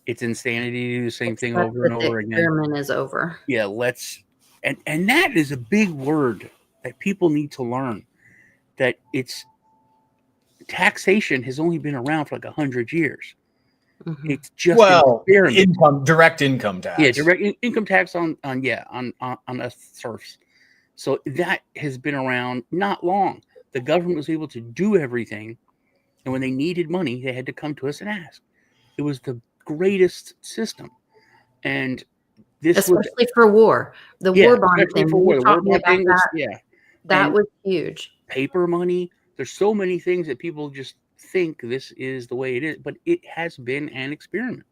It's insanity to do the same thing over and over again. The experiment is over. Yeah, and that is a big word that people need to learn. That it's taxation has only been around for like 100 years. Mm-hmm. It's just direct income tax. Yeah, direct income tax on us serfs. So that has been around not long. The government was able to do everything, and when they needed money, they had to come to us and ask. It was the greatest system, and this especially for war. The yeah, war bond especially thing. for You war. The war taught me bond about thing was, that. That and was huge. paper money. There's so many things that people just think this is the way it is, but it has been an experiment.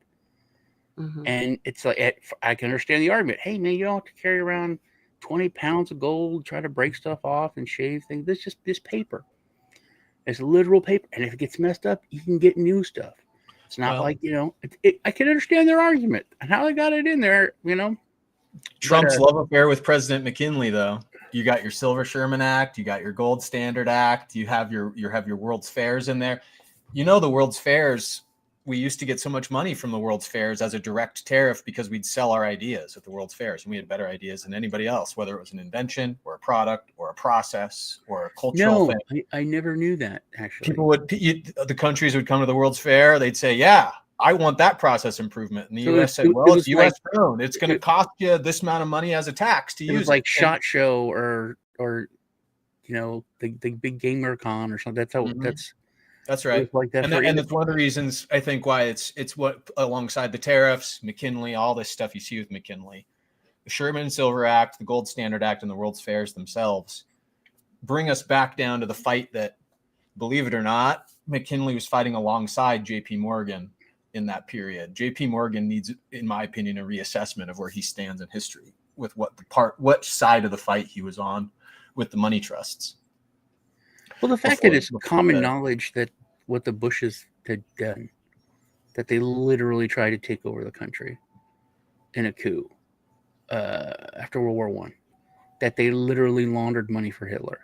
Mhm. And it's like, I can understand the argument. Hey, man, you don't have to carry around 20 pounds of gold, try to break stuff off and shave things. This just this paper. It's literal paper. And if it gets messed up, you can get new stuff. It's not Well- like, I can understand their argument and how they got it in there, Trump's But, love affair with President McKinley, though. You got your Silver Sherman Act, you got your Gold Standard Act, you have your World's Fairs in there. The World's Fairs, we used to get so much money from the World's Fairs as a direct tariff because we'd sell our ideas at the World's Fairs, and we had better ideas than anybody else, whether it was an invention or a product or a process or a cultural no, thing. I never knew that, actually. People the countries would come to the World's Fair, they'd say, yeah, I want that process improvement. And the So U.S. said, it well, was it's U.S. like- owned. It's going to cost you this amount of money as a tax to It use was like it. SHOT Show or the big Gamer Con or something. That's how Mhm. that's That's it right. was like that. And, and that's one of the reasons I think why it's what alongside the tariffs, McKinley, all this stuff you see with McKinley, the Sherman and Silver Act, the Gold Standard Act, and the World's Fairs themselves bring us back down to the fight that, believe it or not, McKinley was fighting alongside J.P. Morgan in that period. J.P. Morgan needs, in my opinion, a reassessment of where he stands in history with what side of the fight he was on with the money trusts. Well, the fact that it's common knowledge that what the Bushes had done, that they literally tried to take over the country in a coup after World War I, that they literally laundered money for Hitler.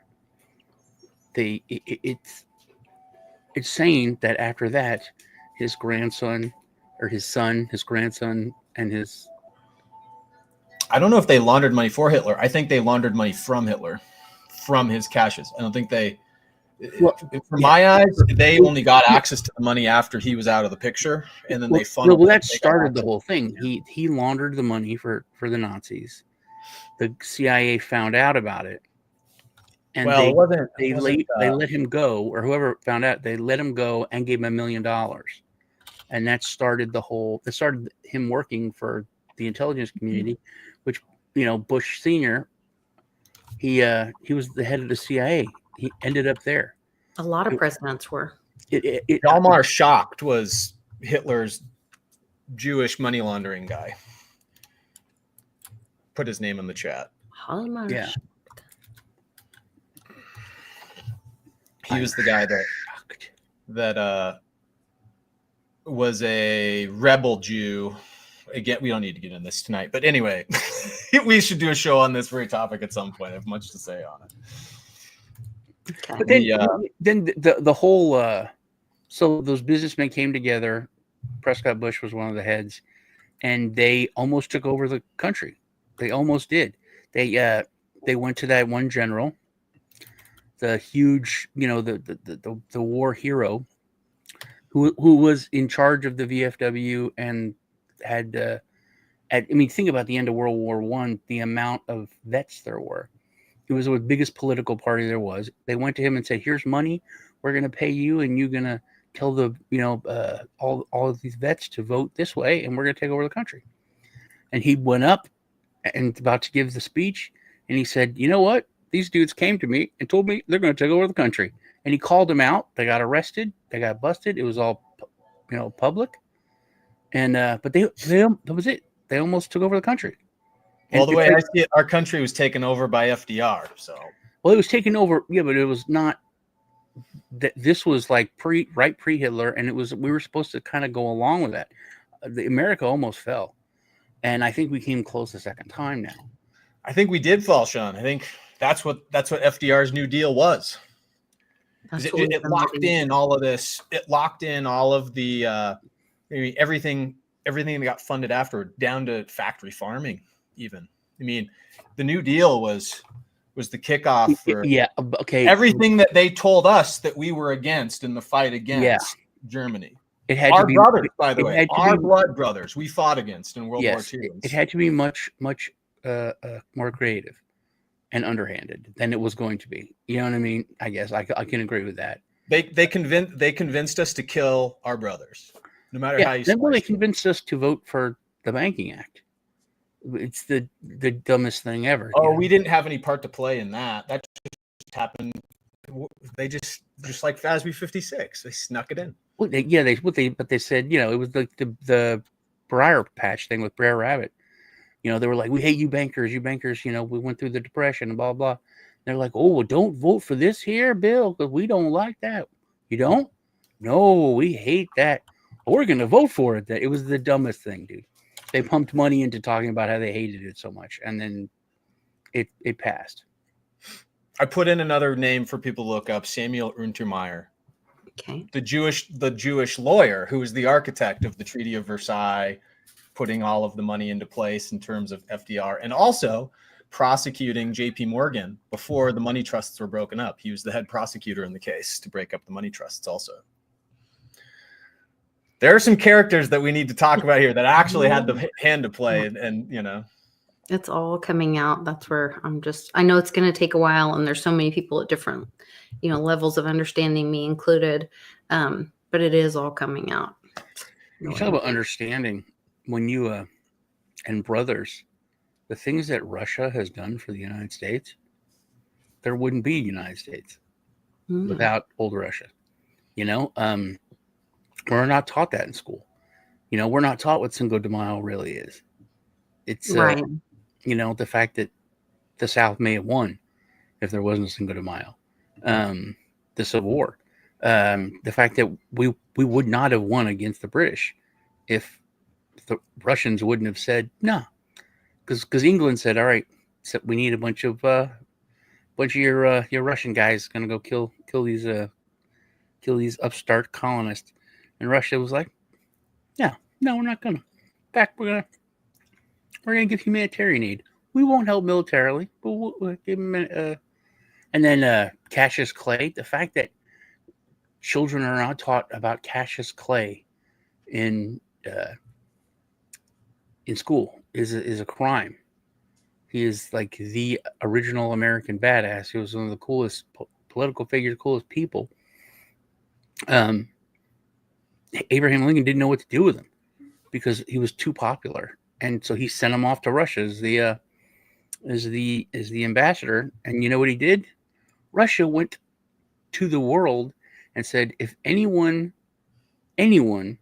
It's saying that after that, his grandson or his son, his grandson, and his... I don't know if they laundered money for Hitler. I think they laundered money from Hitler, from his caches. I don't think they... From my eyes, they only got access to the money after he was out of the picture, and then they funneled. Well, that started the whole thing. He laundered the money for the Nazis. The CIA found out about it, and Well, they let him go, or whoever found out, they let him go and gave him $1 million, and that started the whole. That started him working for the intelligence community, which Bush Senior. He was the head of the CIA. He ended up there. A lot of presidents were. Hjalmar Schacht was Hitler's Jewish money laundering guy. Put his name in the chat. Hjalmar. Yeah. He was the guy that was a rebel Jew. Again, we don't need to get into this tonight, but anyway, we should do a show on this very topic at some point. I have much to say on it. Okay. But then the whole so those businessmen came together. Prescott Bush was one of the heads, and they almost took over the country. They almost did. They went to that one general, the huge, the war hero, who was in charge of the VFW and had think about the end of World War I, the amount of vets there were. It was the biggest political party there was. They went to him and said, "Here's money. We're going to pay you, and you're going to tell the all of these vets to vote this way, and we're going to take over the country." And he went up and about to give the speech, and he said, "You know what? These dudes came to me and told me they're going to take over the country." And he called them out. They got arrested. They got busted. It was all, public. And but that was it. They almost took over the country. Well, the way I see it, our country was taken over by FDR. So, well, it was taken over, yeah, but it was not. This was like pre Hitler, and we were supposed to kind of go along with that. America almost fell, and I think we came close the second time now. I think we did fall, Sean. I think that's what FDR's New Deal was. It locked in all of this. It locked in all of the everything that got funded after, down to factory farming. Even, the New Deal was the kickoff for everything that they told us that we were against in the fight against Germany. It had our to be brothers, by the way, our blood brothers. We fought against in World War II. It had to be much more creative and underhanded than it was going to be. You know what I mean? I guess I can agree with that. They convinced us to kill our brothers. no matter how Yeah, you then they slice it. convinced us to vote for the Banking Act. It's the dumbest thing ever. Oh, we didn't have any part to play in that. That just happened. They just like FASB 56. They snuck it in. Well, they said, you know, it was like the Briar Patch thing with Brer Rabbit. You know, they were like, we hate you bankers. You bankers, you know, we went through the Depression and blah, blah. They're like, oh, well, don't vote for this here bill because we don't like that. You don't? No, we hate that. We're going to vote for it. It was the dumbest thing, dude. They pumped money into talking about how they hated it so much. And then it passed. I put in another name for people to look up, Samuel Untermyer. Okay. The Jewish lawyer who was the architect of the Treaty of Versailles, putting all of the money into place in terms of FDR, and also prosecuting JP Morgan before the money trusts were broken up. He was the head prosecutor in the case to break up the money trusts also. There are some characters that we need to talk about here that actually had the hand to play, and you know. It's all coming out. That's where I know it's going to take a while, and there's so many people at different, you know, levels of understanding, me included. But it is all coming out. You talk about understanding when you and brothers, the things that Russia has done for the United States, there wouldn't be United States without old Russia. You know, we're not taught that in school. You know, we're not taught what Cinco de Mayo really is. It's right. You know, the fact that the South may have won if there wasn't a Cinco de Mayo, the Civil War, the fact that we would not have won against the British if the Russians wouldn't have said no, because England said, all right, so we need a bunch of your Russian guys going to go kill these upstart colonists, and Russia was like, no, we're not gonna. In fact, we're gonna give humanitarian aid. We won't help militarily, but we'll give them. And then Cassius Clay. The fact that children are not taught about Cassius Clay in school is a crime. He is like the original American badass. He was one of the coolest political figures, coolest people. Abraham Lincoln didn't know what to do with him because he was too popular, and so he sent him off to Russia as the ambassador. And you know what he did? Russia went to the world and said, if anyone legitimizes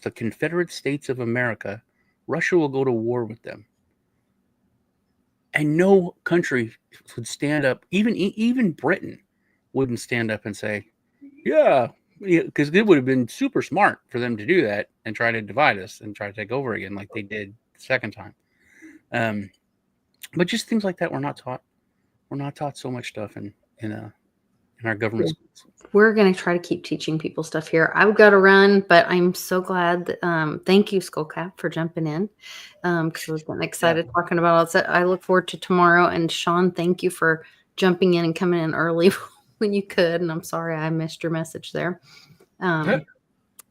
the Confederate States of America, Russia will go to war with them. And no country would stand up, even Britain wouldn't stand up and say, yeah, because it would have been super smart for them to do that and try to divide us and try to take over again like they did the second time. But just things like that we're not taught. We're not taught so much stuff in our government schools. We're going to try to keep teaching people stuff here. I've got to run, but I'm so glad that, thank you, Skullcap, for jumping in. Because I was getting excited talking about it. I look forward to tomorrow. And Sean, thank you for jumping in and coming in early when you could. And I'm sorry I missed your message there. But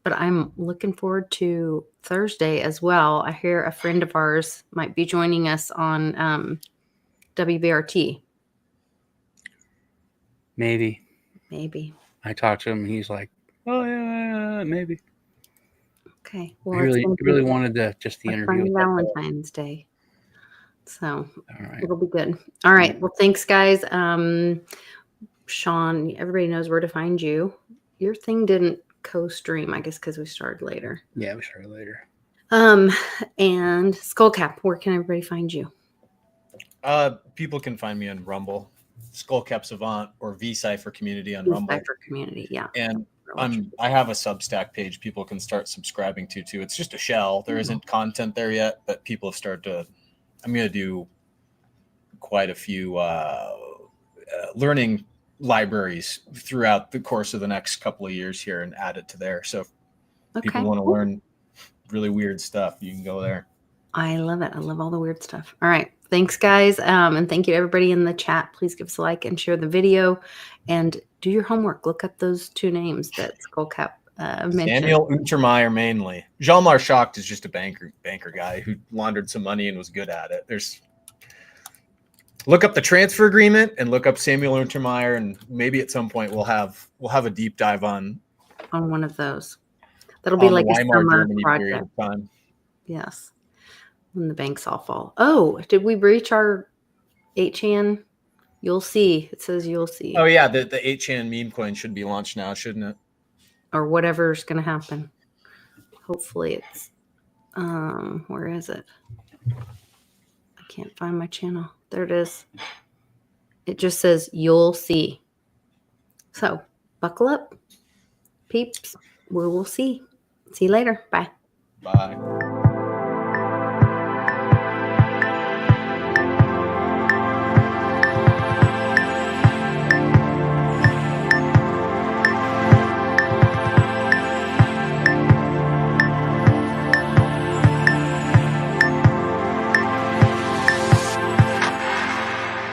I'm looking forward to Thursday as well. I hear a friend of ours might be joining us on WBRT. Maybe. I talked to him and he's like, oh yeah, maybe. Okay. Well, he really wanted the interview. Valentine's Day. So it'll be good. All right. Well, thanks guys. Sean, everybody knows where to find you. Your thing didn't co-stream, I guess, because we started later. Yeah, we started later. And Skullcap, where can everybody find you? People can find me on Rumble, Skullcap Savant, or V-Cypher Community on Rumble. V-Cypher Community, yeah. And I have a Substack page people can start subscribing to too. It's just a shell. There isn't content there yet, but people have started to. I'm going to do quite a few learning libraries throughout the course of the next couple of years here and add it to there. So if people want to learn really weird stuff, you can go there. I love it. I love all the weird stuff. All right. Thanks, guys. And thank you to everybody in the chat. Please give us a like and share the video and do your homework. Look up those two names that Skullcap mentioned. Samuel Untermyer mainly. Jean-Marc Schacht is just a banker guy who laundered some money and was good at it. Look up the transfer agreement and look up Samuel Untermyer, and maybe at some point we'll have a deep dive on one of those. That'll be on like the a Weimar summer Germany period project. of time. Yes. When the banks all fall. Oh, did we breach our 8chan? You'll see. It says you'll see. Oh yeah, the 8chan meme coin should be launched now, shouldn't it? Or whatever's gonna happen. Hopefully it's where is it? I can't find my channel. There it is. It just says you'll see. So buckle up, peeps. We will see. See you later. Bye. Bye.